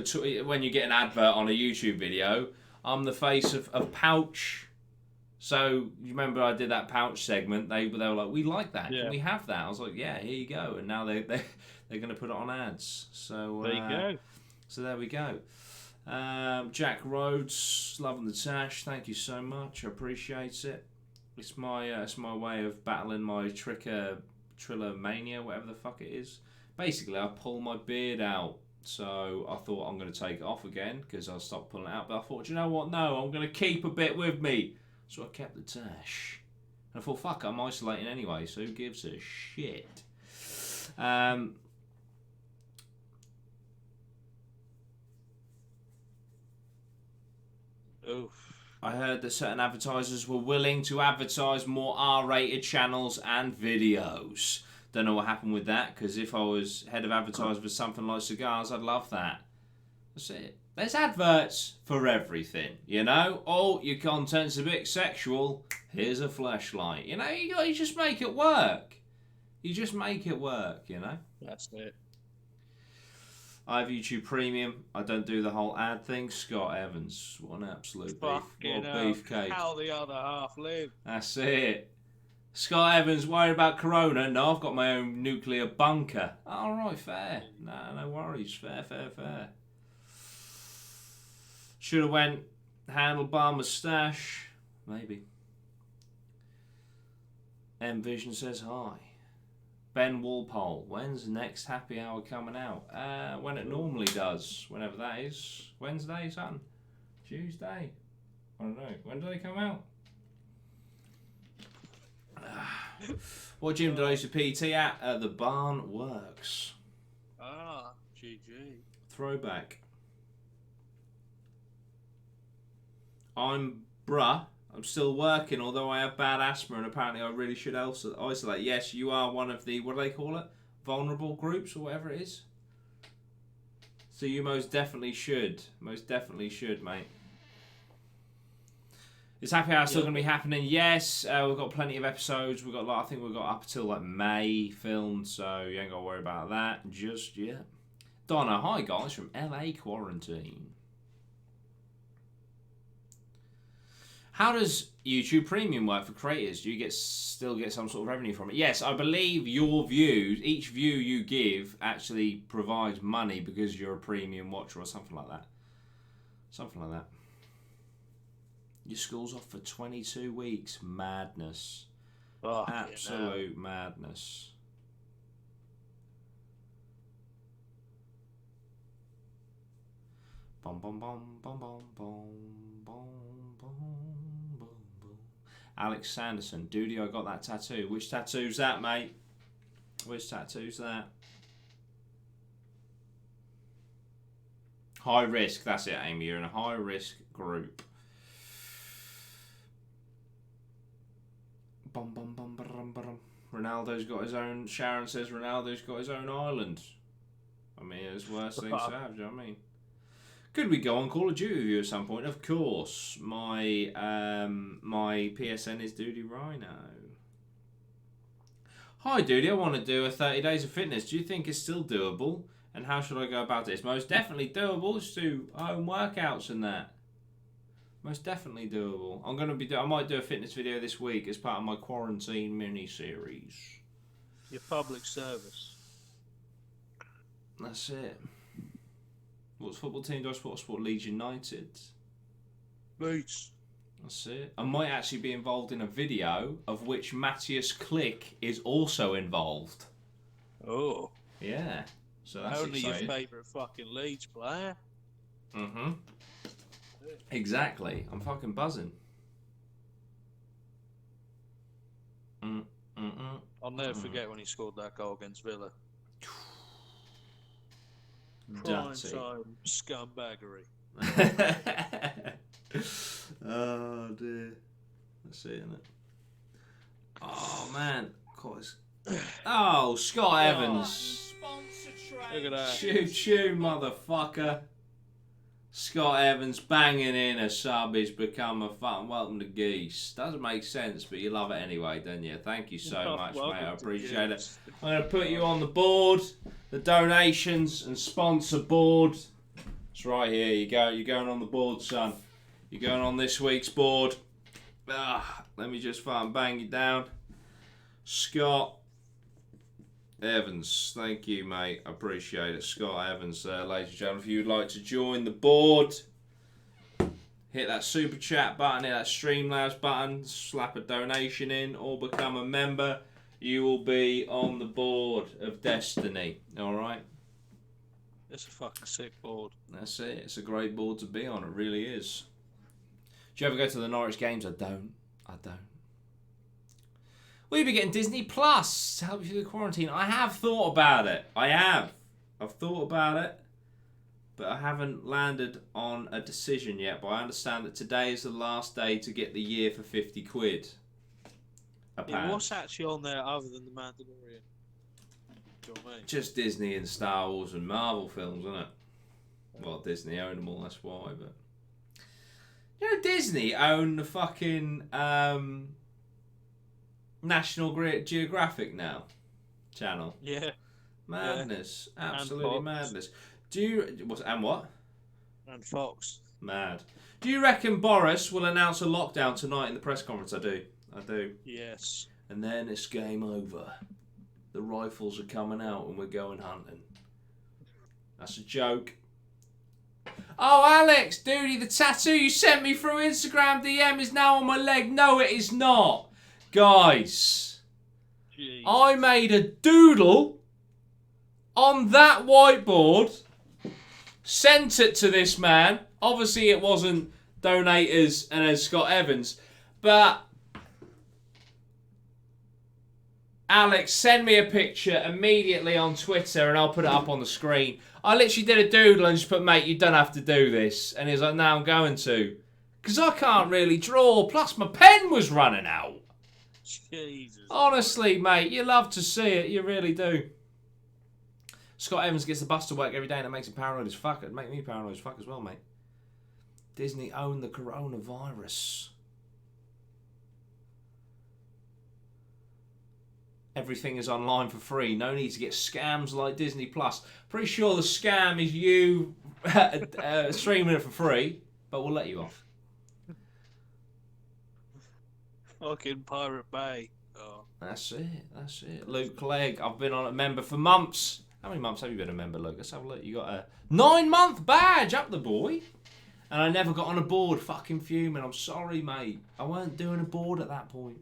[SPEAKER 1] when you get an advert on a YouTube video, I'm the face of Pouch. So you remember I did that Pouch segment? They were like, we like that. Yeah. Can we have that? I was like, yeah, here you go. And now they're going to put it on ads. So
[SPEAKER 2] there you go.
[SPEAKER 1] So there we go. Jack Rhodes, loving the tash. Thank you so much. I appreciate it. It's my way of battling my trilomania, whatever the fuck it is. Basically, I pull my beard out. So I thought I'm going to take it off again because I stopped pulling it out. But I thought, you know what? No, I'm going to keep a bit with me. So I kept the tash. And I thought, fuck, I'm isolating anyway, so who gives a shit?
[SPEAKER 2] Oof.
[SPEAKER 1] I heard that certain advertisers were willing to advertise more R-rated channels and videos. Don't know what happened with that, because if I was head of advertising for something like cigars, I'd love that. That's it. There's adverts for everything, you know? Oh, your content's a bit sexual. Here's a fleshlight. You know, you just make it work. You just make it work, you know?
[SPEAKER 2] That's it.
[SPEAKER 1] I have YouTube Premium. I don't do the whole ad thing. Scott Evans. What an absolute beefcake.
[SPEAKER 2] How the other half live.
[SPEAKER 1] That's it. Scott Evans worried about Corona. No, I've got my own nuclear bunker. All right, fair. No worries. Fair. Should have went handlebar moustache. Maybe. M Vision says hi. Ben Walpole, when's the next happy hour coming out? When it normally does, whenever that is. Wednesday, son? Tuesday? I don't know. When do they come out? What gym did I use to PT at? The Barn Works.
[SPEAKER 2] Ah, GG.
[SPEAKER 1] Throwback. I'm still working, although I have bad asthma and apparently I really should isolate. Yes, you are one of the, what do they call it? Vulnerable groups or whatever it is. So you most definitely should. Most definitely should, mate. Is Happy Hour still going to be happening? Yes, we've got plenty of episodes. I think we've got up until like May filmed, so you ain't got to worry about that just yet. Donna, hi guys from LA quarantine. How does YouTube Premium work for creators? Do you still get some sort of revenue from it? Yes, I believe your views, each view you give, actually provides money because you're a premium watcher or something like that. Something like that. Your school's off for 22 weeks. Madness.
[SPEAKER 2] Oh,
[SPEAKER 1] absolute madness. Bum bum bum bum bum bum bum bum bum bum. Alex Sanderson, Dudey, I got that tattoo. Which tattoo's that, mate? Which tattoo's that? High risk. That's it, Amy. You're in a high risk group. Bum, bum, bum, bum, bum. Ronaldo's got his own. Sharon says Ronaldo's got his own island. I mean, it's worse things to have. Do you know what I mean? Could we go on Call of Duty with you at some point? Of course. My my PSN is Dudey Rhino. Hi, Dudey. I want to do a 30 days of fitness. Do you think it's still doable? And how should I go about it? It's most definitely doable. Just do home workouts and that. Most definitely doable. I might do a fitness video this week as part of my quarantine mini-series.
[SPEAKER 2] Your public service.
[SPEAKER 1] That's it. What football team do I support? I support Leeds United.
[SPEAKER 2] Boots.
[SPEAKER 1] That's it. I might actually be involved in a video of which Matthias Click is also involved.
[SPEAKER 2] Oh.
[SPEAKER 1] Yeah. So that's
[SPEAKER 2] only
[SPEAKER 1] exciting.
[SPEAKER 2] Your favourite fucking Leeds player.
[SPEAKER 1] Mm-hmm. Exactly. I'm fucking buzzing.
[SPEAKER 2] I'll never forget when he scored that goal against Villa. Prime time scumbaggery.
[SPEAKER 1] Oh dear. That's it, isn't it? Oh man. Oh, Scott Evans.
[SPEAKER 2] Look at that.
[SPEAKER 1] Choo motherfucker. Scott Evans banging in a sub. He's become a fucking welcome to geese. Doesn't make sense, but you love it anyway, don't you? Thank you so much, mate. I appreciate it. I'm going to put you on the board, the donations and sponsor board. It's right here. You go. You're going on the board, son. You're going on this week's board. Let me just fucking bang you down. Scott Evans, thank you, mate. I appreciate it. Scott Evans, ladies and gentlemen. If you'd like to join the board, hit that super chat button, hit that Streamlabs button, slap a donation in, or become a member. You will be on the board of destiny. All right.
[SPEAKER 2] It's a fucking sick board.
[SPEAKER 1] That's it. It's a great board to be on. It really is. Do you ever go to the Norwich games? I don't. Will you be getting Disney Plus to help you through the quarantine? I have thought about it. I've thought about it. But I haven't landed on a decision yet. But I understand that today is the last day to get the year for 50 quid.
[SPEAKER 2] Yeah, what's actually on there other than the Mandalorian? Do you know what I mean?
[SPEAKER 1] Just Disney and Star Wars and Marvel films, isn't it? Well, Disney own them all, that's why. But you know, Disney own the fucking National Geographic now channel.
[SPEAKER 2] Yeah.
[SPEAKER 1] Madness.
[SPEAKER 2] Yeah.
[SPEAKER 1] Absolutely madness. And what?
[SPEAKER 2] And Fox.
[SPEAKER 1] Mad. Do you reckon Boris will announce a lockdown tonight in the press conference? I do.
[SPEAKER 2] Yes.
[SPEAKER 1] And then it's game over. The rifles are coming out and we're going hunting. That's a joke. Oh, Alex, Dudey, the tattoo you sent me through Instagram DM is now on my leg. No, it is not. Guys, jeez. I made a doodle on that whiteboard, sent it to this man. Obviously, it wasn't donators and as Scott Evans, but Alex, send me a picture immediately on Twitter and I'll put it up on the screen. I literally did a doodle and just put, mate, you don't have to do this. And he's like, no, I'm going to. Because I can't really draw. Plus, my pen was running out.
[SPEAKER 2] Jesus.
[SPEAKER 1] Honestly, mate, you love to see it. You really do. Scott Evans gets the bus to work every day and it makes him paranoid as fuck. It'd make me paranoid as fuck as well, mate. Disney owned the coronavirus. Everything is online for free. No need to get scams like Disney Plus. Pretty sure the scam is you streaming it for free, but we'll let you off.
[SPEAKER 2] Fucking Pirate Bay. Oh.
[SPEAKER 1] That's it. That's it. Luke Clegg. I've been on a member for months. How many months have you been a member, Luke? Let's have a look. You got a 9-month badge up the boy. And I never got on a board. Fucking fuming. I'm sorry, mate. I weren't doing a board at that point.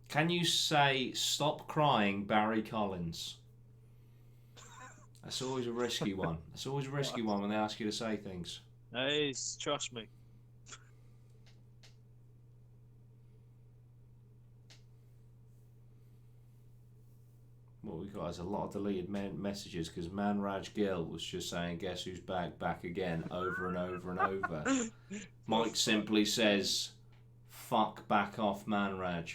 [SPEAKER 1] Can you say, stop crying, Barry Collins? That's always a risky one. That's always a risky one when they ask you to say things.
[SPEAKER 2] Hey, trust me.
[SPEAKER 1] What we got is a lot of deleted messages because Manraj Gill was just saying, guess who's back again, over and over and over. Mike simply says, fuck back off Manraj.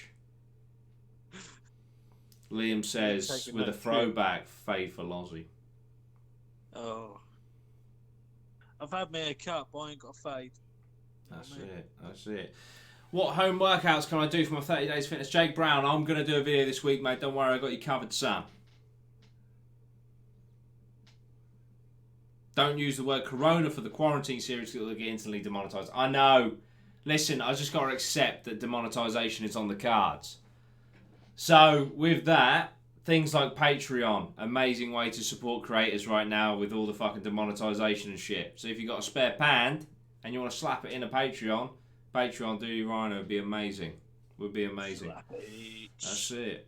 [SPEAKER 1] Liam says, with a throwback, faithful Aussie.
[SPEAKER 2] Oh. I've had my hair cut, but I ain't got a fade.
[SPEAKER 1] That's it. That's it. What home workouts can I do for my 30 days fitness? Jake Brown, I'm going to do a video this week, mate. Don't worry, I got you covered, Sam. Don't use the word corona for the quarantine series because it'll get instantly demonetised. I know. Listen, I just got to accept that demonetisation is on the cards. So, with that, things like Patreon, amazing way to support creators right now with all the fucking demonetisation and shit. So if you've got a spare pound and you want to slap it in a Patreon, Dudey Rhino would be amazing. Would be amazing. That's it.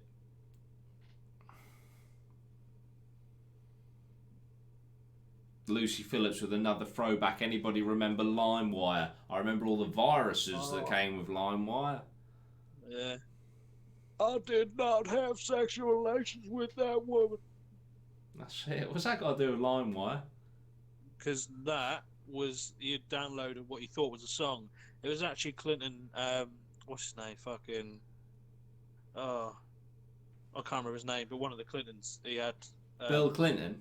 [SPEAKER 1] Lucy Phillips with another throwback. Anybody remember LimeWire? I remember all the viruses that came with LimeWire.
[SPEAKER 2] Yeah. I did not have sexual relations with that woman.
[SPEAKER 1] That's it. What's that got to do with LimeWire?
[SPEAKER 2] Because that was, you downloaded what you thought was a song. It was actually Clinton, what's his name? Fucking, oh, I can't remember his name, but one of the Clintons, he had...
[SPEAKER 1] Bill Clinton?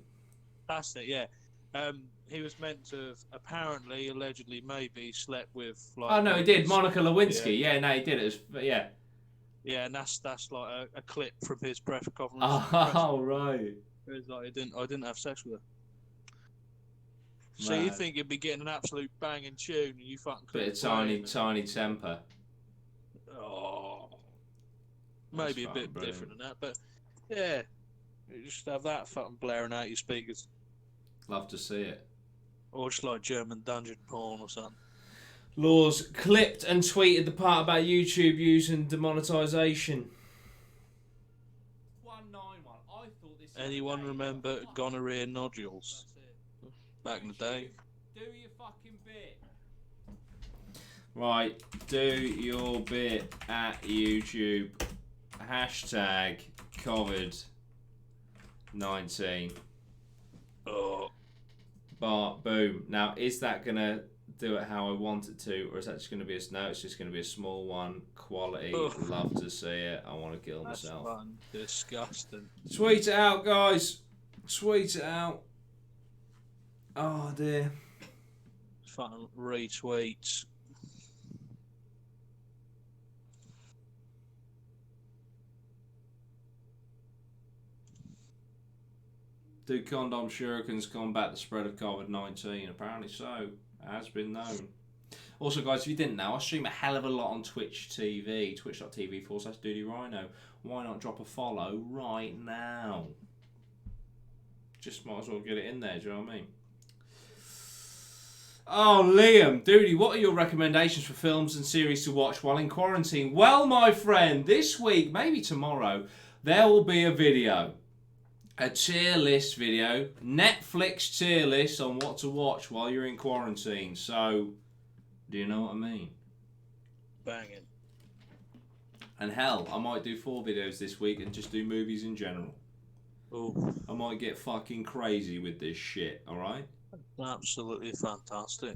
[SPEAKER 2] That's it, yeah. He was meant to have, apparently, allegedly, maybe, slept with, like...
[SPEAKER 1] Oh, no, he did. Monica Lewinsky. Yeah, no, he did. It was, yeah.
[SPEAKER 2] Yeah, and that's like a clip from his press conference.
[SPEAKER 1] Oh, right.
[SPEAKER 2] It was like, I didn't have sex with her. So you think you'd be getting an absolute banging tune and you fucking
[SPEAKER 1] bit of tiny temper.
[SPEAKER 2] Oh. Maybe a bit different than that, but yeah. You just have that fucking blaring out your speakers.
[SPEAKER 1] Love to see it.
[SPEAKER 2] Or just like German dungeon porn or something.
[SPEAKER 1] Laws clipped and tweeted the part about YouTube using demonetisation. 191. I thought this.
[SPEAKER 2] Anyone remember gonorrhea nodules? Back in the day.
[SPEAKER 1] Do your fucking bit. Right, do your bit at YouTube. Hashtag Covid-19.
[SPEAKER 2] Oh.
[SPEAKER 1] But boom. Now, is that gonna do it how I want it to, or is that just going to be no? It's just going to be a small one. Quality.
[SPEAKER 2] Ugh.
[SPEAKER 1] Love to see it. I want to kill
[SPEAKER 2] That's
[SPEAKER 1] myself.
[SPEAKER 2] Fun. Disgusting.
[SPEAKER 1] Tweet it out, guys. Tweet it out. Oh dear.
[SPEAKER 2] Fucking retweets.
[SPEAKER 1] Do condom shurikens combat the spread of COVID-19? Apparently so. It has been known. Also, guys, if you didn't know, I stream a hell of a lot on Twitch TV. Twitch.tv/Dudey Rhino. Why not drop a follow right now? Just might as well get it in there, do you know what I mean? Oh, Liam, Dudey, what are your recommendations for films and series to watch while in quarantine? Well, my friend, this week, maybe tomorrow, there will be a video. A tier list video. Netflix tier list on what to watch while you're in quarantine. So, Do you know what I mean?
[SPEAKER 2] Banging.
[SPEAKER 1] And hell, I might do 4 videos this week and just do movies in general.
[SPEAKER 2] Oh,
[SPEAKER 1] I might get fucking crazy with this shit, alright?
[SPEAKER 2] absolutely fantastic.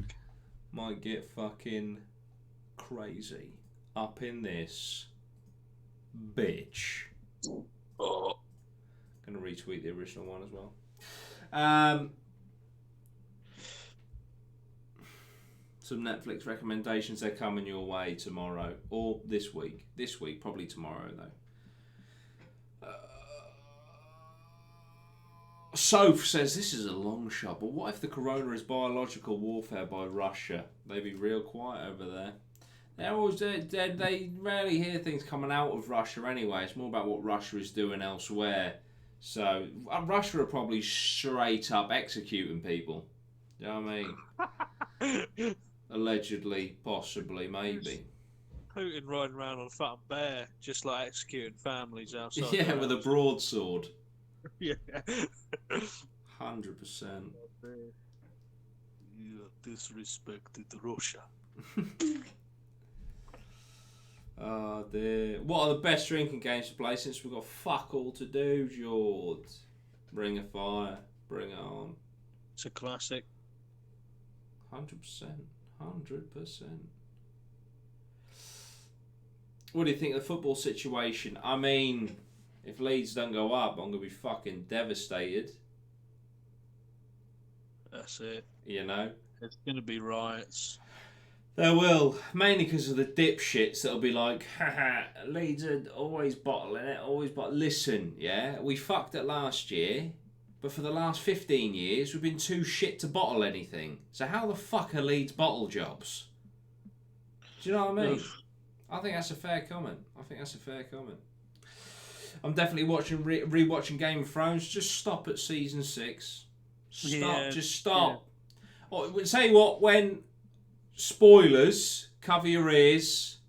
[SPEAKER 1] Might get fucking crazy up in this bitch.
[SPEAKER 2] Oh.
[SPEAKER 1] Gonna retweet the original one as well. Some Netflix recommendations, they're coming your way tomorrow or this week. This week, probably tomorrow though. Soph says this is a long shot, but what if the corona is biological warfare by Russia? They'd be real quiet over there. They rarely hear things coming out of Russia anyway. It's more about what Russia is doing elsewhere. So Russia are probably straight up executing people. You know what I mean? Allegedly, possibly, maybe.
[SPEAKER 2] Putin riding around on a fat bear, just like executing families outside.
[SPEAKER 1] Yeah, with a broadsword.
[SPEAKER 2] Yeah.
[SPEAKER 1] 100%.
[SPEAKER 2] You disrespected Russia.
[SPEAKER 1] Oh dear. What are the best drinking games to play since we've got fuck all to do, George? Ring of Fire. Bring it on.
[SPEAKER 2] It's a classic.
[SPEAKER 1] 100%. 100%. What do you think of the football situation? I mean, if Leeds don't go up, I'm going to be fucking devastated.
[SPEAKER 2] That's it.
[SPEAKER 1] You know?
[SPEAKER 2] It's going to be riots.
[SPEAKER 1] There will. Mainly because of the dipshits that'll be like, haha, Leeds are always bottling it, always Listen, yeah? We fucked it last year, but for the last 15 years, we've been too shit to bottle anything. So how the fuck are Leeds bottle jobs? Do you know what I mean? I think that's a fair comment. I'm definitely rewatching Game of Thrones. Just stop at season 6. Stop. Yeah, just stop. Yeah. Oh, say what? When spoilers, cover your ears.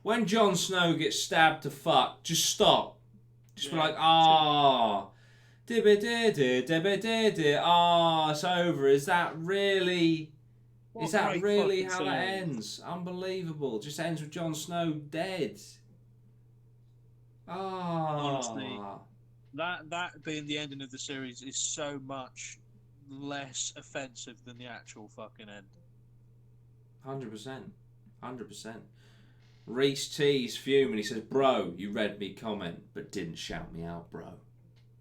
[SPEAKER 1] When Jon Snow gets stabbed to fuck, just stop. Just be like, it's over. Is that really? Is that really how that ends? Unbelievable. Just ends with Jon Snow dead.
[SPEAKER 2] Honestly, that being the ending of the series is so much less offensive than the actual fucking end.
[SPEAKER 1] 100%. 100%. Reese T's fuming. He says, bro, you read me comment, but didn't shout me out, bro.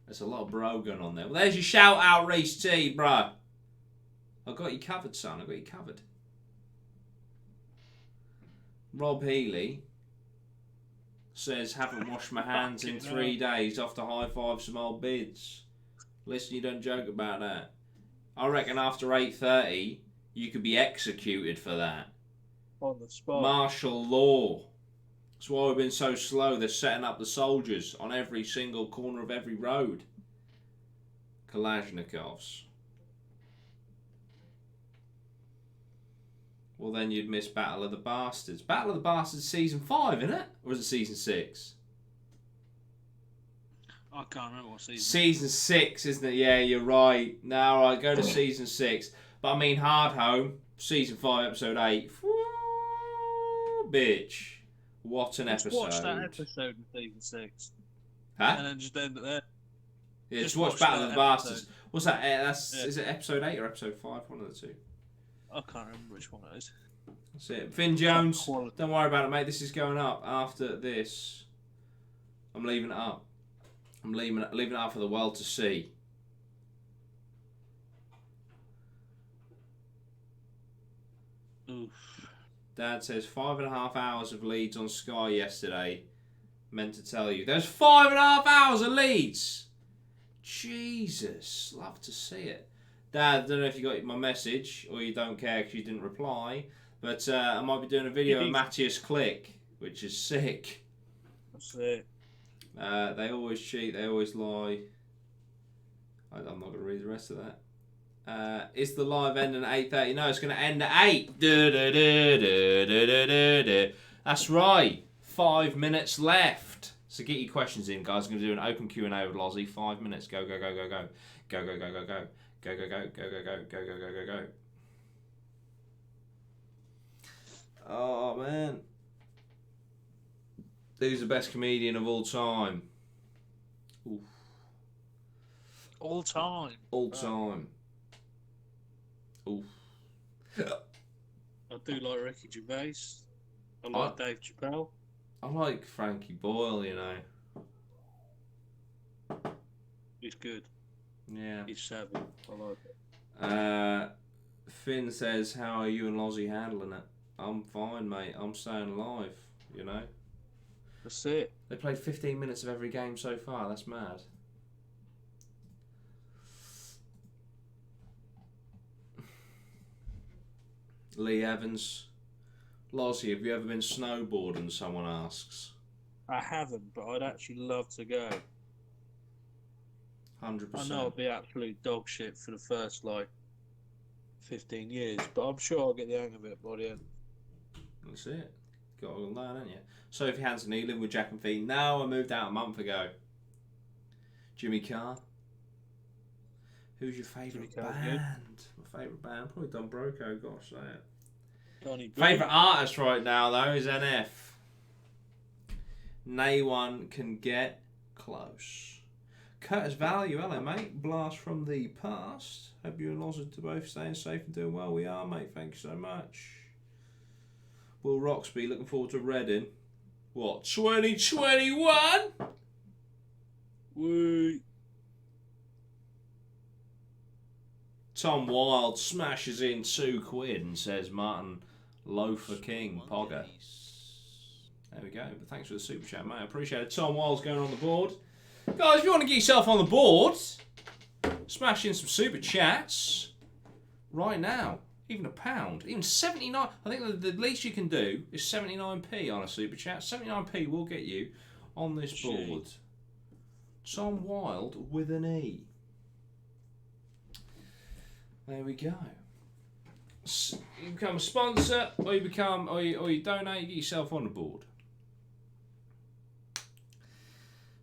[SPEAKER 1] There's a lot of bro going on there. Well, there's your shout out, Reese T, bro. I got you covered, son. I got you covered. Rob Healy says, haven't washed my hands in 3 days after high five some old bids. Listen, you don't joke about that. I reckon after 8:30, you could be executed for that.
[SPEAKER 2] On the spot. Martial
[SPEAKER 1] law. That's why we've been so slow. They're setting up the soldiers on every single corner of every road. Kalashnikovs. Well, then you'd miss Battle of the Bastards. Battle of the Bastards season 5, isn't it? Or is it season 6?
[SPEAKER 2] I can't remember what season.
[SPEAKER 1] Season 6, isn't it? Yeah, you're right. Now I go to season 6. But I mean, Hard Home, season 5, episode 8. Woo, bitch. What an episode.
[SPEAKER 2] Watch that episode in season 6.
[SPEAKER 1] Huh?
[SPEAKER 2] And then just end it there.
[SPEAKER 1] Yeah, just watch Battle of the Bastards. What's that? Is it episode 8 or episode 5? One of the two.
[SPEAKER 2] I can't remember which one it is.
[SPEAKER 1] That's it. Finn Jones, don't worry about it, mate. This is going up after this. I'm leaving it up. I'm leaving it up for the world to see.
[SPEAKER 2] Oof.
[SPEAKER 1] Dad says 5.5 hours of Leeds on Sky yesterday. Meant to tell you. There's 5.5 hours of Leeds! Jesus. Love to see it. Dad, I don't know if you got my message or you don't care because you didn't reply, but I might be doing a video of Matthias Click, which is sick.
[SPEAKER 2] That's it.
[SPEAKER 1] They always cheat, they always lie. I'm not going to read the rest of that. Is the live ending at 8:30? No, it's going to end at 8. That's right. 5 minutes left. So get your questions in, guys. I'm going to do an open Q&A with Lozzie. 5 minutes. Go, go, go, go, go. Go, go, go, go, go. Go, go, go, go, go, go, go, go, go, go, go. Oh, man. Who's the best comedian of all time? Oof.
[SPEAKER 2] All time.
[SPEAKER 1] All time. Oof.
[SPEAKER 2] I do like Ricky Gervais. I like Dave Chappelle.
[SPEAKER 1] I like Frankie Boyle, you know.
[SPEAKER 2] He's good.
[SPEAKER 1] Yeah.
[SPEAKER 2] He's savvy. I like it.
[SPEAKER 1] Finn says, how are you and Lozzie handling it? I'm fine, mate. I'm staying alive, you know.
[SPEAKER 2] That's it.
[SPEAKER 1] They played 15 minutes of every game so far. That's mad. Lee Evans. Lozzie, have you ever been snowboarding, someone asks.
[SPEAKER 2] I haven't, but I'd actually love to go.
[SPEAKER 1] 100%.
[SPEAKER 2] I know it'd be absolute dog shit for the first, 15 years, but I'm sure I'll get the hang of it by the end.
[SPEAKER 1] That's it. Got to learn, haven't you? Sophie Hansen, are you living with Jack and Fee? No, I moved out a month ago. Jimmy Carr. Who's your favourite band?
[SPEAKER 2] Good.
[SPEAKER 1] My favourite band? Probably Don Broco, gosh, say it.
[SPEAKER 2] Donny
[SPEAKER 1] Favourite artist right now, though, is NF. No one can get close. Curtis Value, hello, mate. Blast from the past. Hope you and Loz are both staying safe and doing well. We are, mate. Thank you so much. Will Roxby, looking forward to Reading. What, 2021?
[SPEAKER 2] Woo.
[SPEAKER 1] Tom Wild smashes in £2 and says Martin Loafer King Pogger. There we go. But thanks for the super chat, mate. I appreciate it. Tom Wild's going on the board. Guys, if you want to get yourself on the board, smash in some super chats right now. Even £1. Even 79. I think the least you can do is 79p on a super chat. 79p will get you on this board. Tom Wild with an E. There we go. You become a sponsor, or you donate. You get yourself on the board.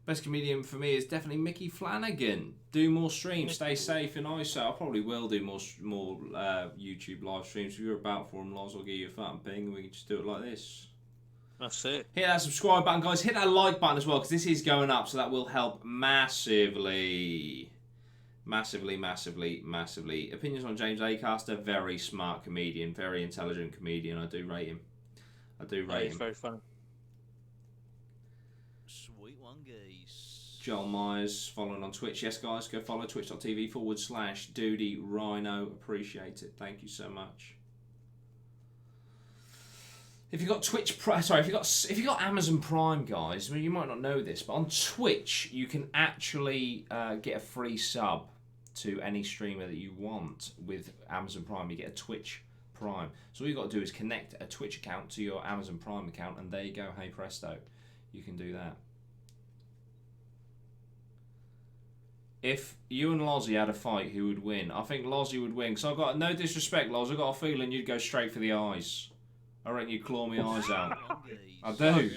[SPEAKER 1] Best comedian for me is definitely Mickey Flanagan. Do more streams. Stay safe in ISO. I probably will do more YouTube live streams. If you're about for them, Loz, I'll give you a fat and ping, and we can just do it like this.
[SPEAKER 2] That's it.
[SPEAKER 1] Hit that subscribe button, guys. Hit that like button as well, because this is going up, so that will help massively. Massively, massively, massively. Opinions on James Acaster, very smart comedian, very intelligent comedian. I do rate him.
[SPEAKER 2] He's very funny.
[SPEAKER 3] Sweet one, guys.
[SPEAKER 1] Joel Myers, following on Twitch. Yes, guys, go follow twitch.tv/Dudey Rhino. Appreciate it. Thank you so much. If you got if you got Amazon Prime, guys, well, you might not know this, but on Twitch you can actually get a free sub to any streamer that you want with Amazon Prime. You get a Twitch Prime. So all you got to do is connect a Twitch account to your Amazon Prime account, and there you go. Hey presto, you can do that. If you and Lozzie had a fight, who would win? I think Lozzie would win. Because I've got no disrespect, Loz. I've got a feeling you'd go straight for the eyes. I reckon you'd claw my eyes out. I do.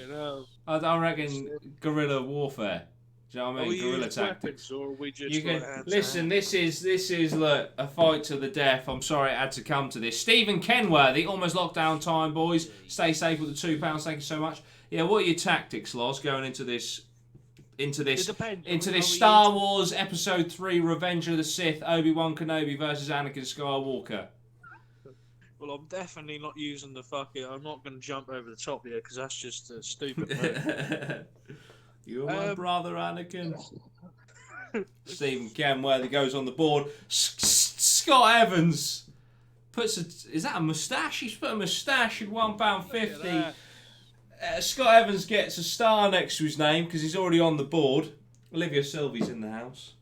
[SPEAKER 1] I reckon guerrilla warfare. Do you know what I mean? Guerrilla tactics.
[SPEAKER 2] Or are we just
[SPEAKER 1] You can listen. This is look, a fight to the death. I'm sorry it had to come to this. Stephen Kenworthy, almost lockdown time, boys. Stay safe with the £2. Thank you so much. Yeah, what are your tactics, Loz, going into this? Into this Star Wars Episode 3 Revenge of the Sith, Obi-Wan Kenobi versus Anakin Skywalker.
[SPEAKER 2] Well, I'm definitely not using the fucking. I'm not going to jump over the top here because that's just a stupid move.
[SPEAKER 1] You're my brother, Anakin. Stephen Kenworthy goes on the board. Scott Evans puts is that a moustache? He's put a moustache in £1.50. Scott Evans gets a star next to his name because he's already on the board. Olivia Sylvie's in the house.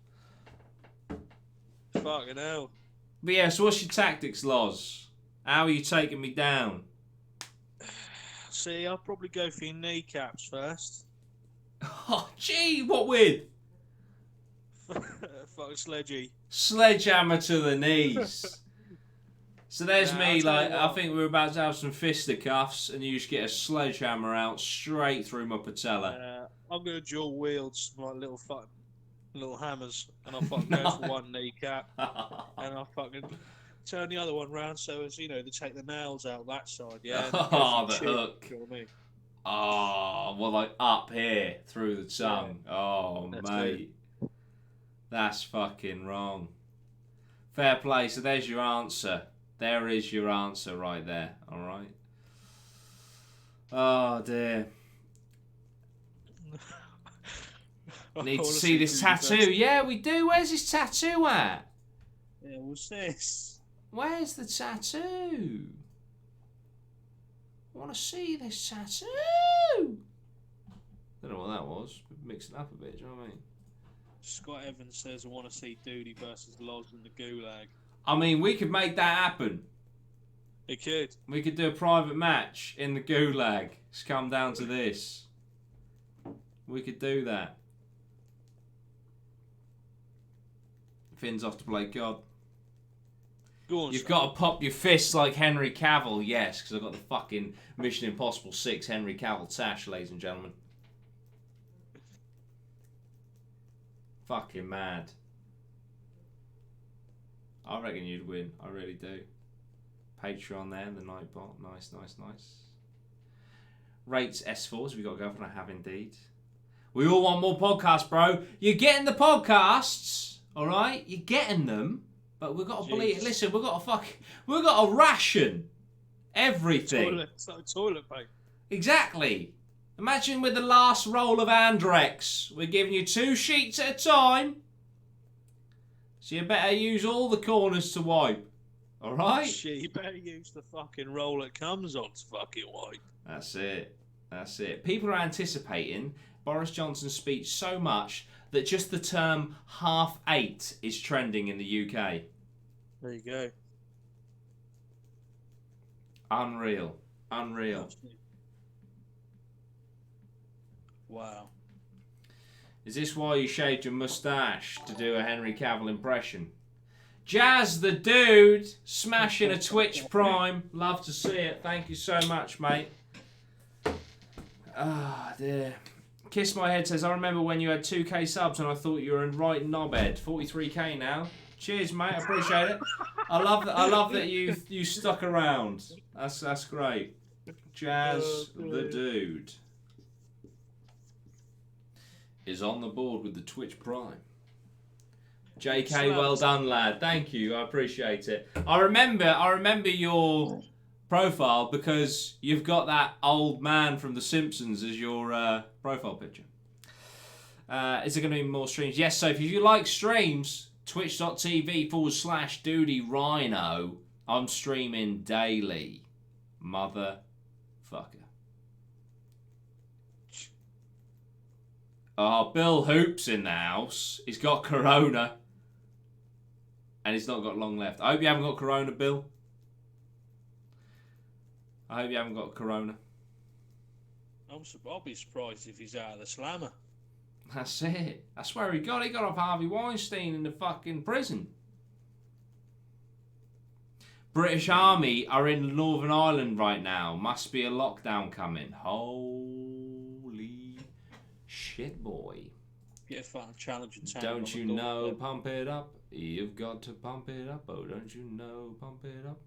[SPEAKER 2] Fucking hell.
[SPEAKER 1] But yeah, so what's your tactics, Loz? How are you taking me down?
[SPEAKER 2] See, I'll probably go for your kneecaps first.
[SPEAKER 1] Oh, gee, what with?
[SPEAKER 2] Fucking sledgy.
[SPEAKER 1] Sledgehammer to the knees. So there's me, I think we're about to have some fisticuffs, and you just get a sledgehammer out straight through my patella.
[SPEAKER 2] I'm going to dual wield my little hammers, and I'll fucking go for one kneecap, and I'll fucking turn the other one round so as they take the nails out that side. Yeah.
[SPEAKER 1] Oh, the hook.
[SPEAKER 2] You know what I mean?
[SPEAKER 1] Oh, well, like up here through the tongue.
[SPEAKER 2] Yeah,
[SPEAKER 1] Oh,
[SPEAKER 2] that's
[SPEAKER 1] mate. That's fucking wrong. Fair play. So there's your answer. There is your answer right there. All right. Oh, dear. Need to see this tattoo. Yeah, we do. Where's his tattoo at?
[SPEAKER 2] Yeah, what's this?
[SPEAKER 1] Where's the tattoo? I want to see this tattoo. Don't know what that was. Mix it up a bit, do you know what I mean?
[SPEAKER 2] Scott Evans says, I want to see Dudey versus Loz in the Gulag.
[SPEAKER 1] I mean, we could make that happen.
[SPEAKER 2] It could.
[SPEAKER 1] We could do a private match in the Gulag. It's come down to this. We could do that. Finn's off to play God.
[SPEAKER 2] Go on,
[SPEAKER 1] You've
[SPEAKER 2] Scott.
[SPEAKER 1] got to pop your fists like Henry Cavill, yes, because I've got the fucking Mission Impossible 6 Henry Cavill sash, ladies and gentlemen. Fucking mad. I reckon you'd win. I really do. Patreon there, the Nightbot. Nice, nice, nice. Rates S4s, we got to go for. I have indeed. We all want more podcasts, bro. You're getting the podcasts, all right? You're getting them, but we've got to believe. Listen, we've got to ration everything.
[SPEAKER 2] It's like toilet paper.
[SPEAKER 1] Exactly. Imagine with the last roll of Andrex, we're giving you 2 sheets at a time. So you better use all the corners to wipe. All right?
[SPEAKER 2] Shit, you better use the fucking roll it comes on to fucking wipe.
[SPEAKER 1] That's it. That's it. People are anticipating Boris Johnson's speech so much that just the term half-8 is trending in the UK.
[SPEAKER 2] There you go.
[SPEAKER 1] Unreal. Unreal.
[SPEAKER 2] Wow.
[SPEAKER 1] Is this why you shaved your moustache to do a Henry Cavill impression? Jazz the Dude, smashing a Twitch Prime. Love to see it. Thank you so much, mate. Ah, dear. Kiss My Head says, I remember when you had 2k subs and I thought you were in right knobhead. 43k now. Cheers, mate. I appreciate it. I love that you stuck around. That's great. Jazz the Dude is on the board with the Twitch Prime. JK, well done, lad. Thank you. I appreciate it. I remember your profile because you've got that old man from The Simpsons as your profile picture. Is there going to be more streams? Yes, so if you like streams, twitch.tv/Dudey Rhino. I'm streaming daily. Motherfucker. Oh, Bill Hoop's in the house. He's got corona. And he's not got long left. I hope you haven't got corona, Bill. I hope you haven't got corona.
[SPEAKER 2] I'll be surprised if he's out of the slammer.
[SPEAKER 1] That's it. That's where he got. He got off Harvey Weinstein in the fucking prison. British Army are in Northern Ireland right now. Must be a lockdown coming. Holy shit, boy.
[SPEAKER 2] Get a fucking challenge and
[SPEAKER 1] Don't you know, pump it up. You've got to pump it up. Oh, don't you know, pump it up.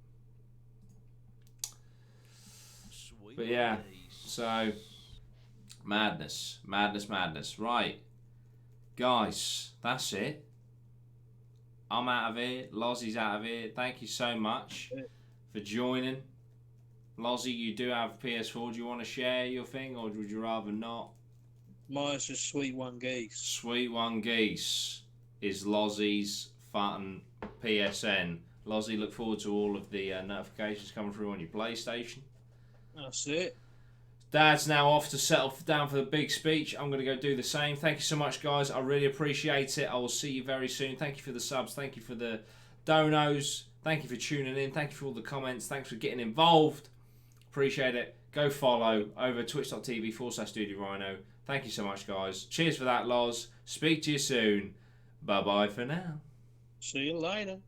[SPEAKER 3] Sweet
[SPEAKER 1] But yeah,
[SPEAKER 3] days.
[SPEAKER 1] so madness, madness, madness. Right, guys, that's it. I'm out of here. Lozzie's out of here. Thank you so much for joining. Lozzie, you do have PS4. Do you want to share your thing, or would you rather not?
[SPEAKER 2] Mine's just Sweet One Geese.
[SPEAKER 1] Sweet One Geese is Lozzie's fun PSN. Lozzie, look forward to all of the notifications coming through on your PlayStation.
[SPEAKER 2] That's it.
[SPEAKER 1] Dad's now off to settle down for the big speech. I'm going to go do the same. Thank you so much, guys. I really appreciate it. I will see you very soon. Thank you for the subs. Thank you for the donos. Thank you for tuning in. Thank you for all the comments. Thanks for getting involved. Appreciate it. Go follow over twitch.tv/Dudey Rhino. Thank you so much, guys. Cheers for that, Loz. Speak to you soon. Bye-bye for now.
[SPEAKER 2] See you later.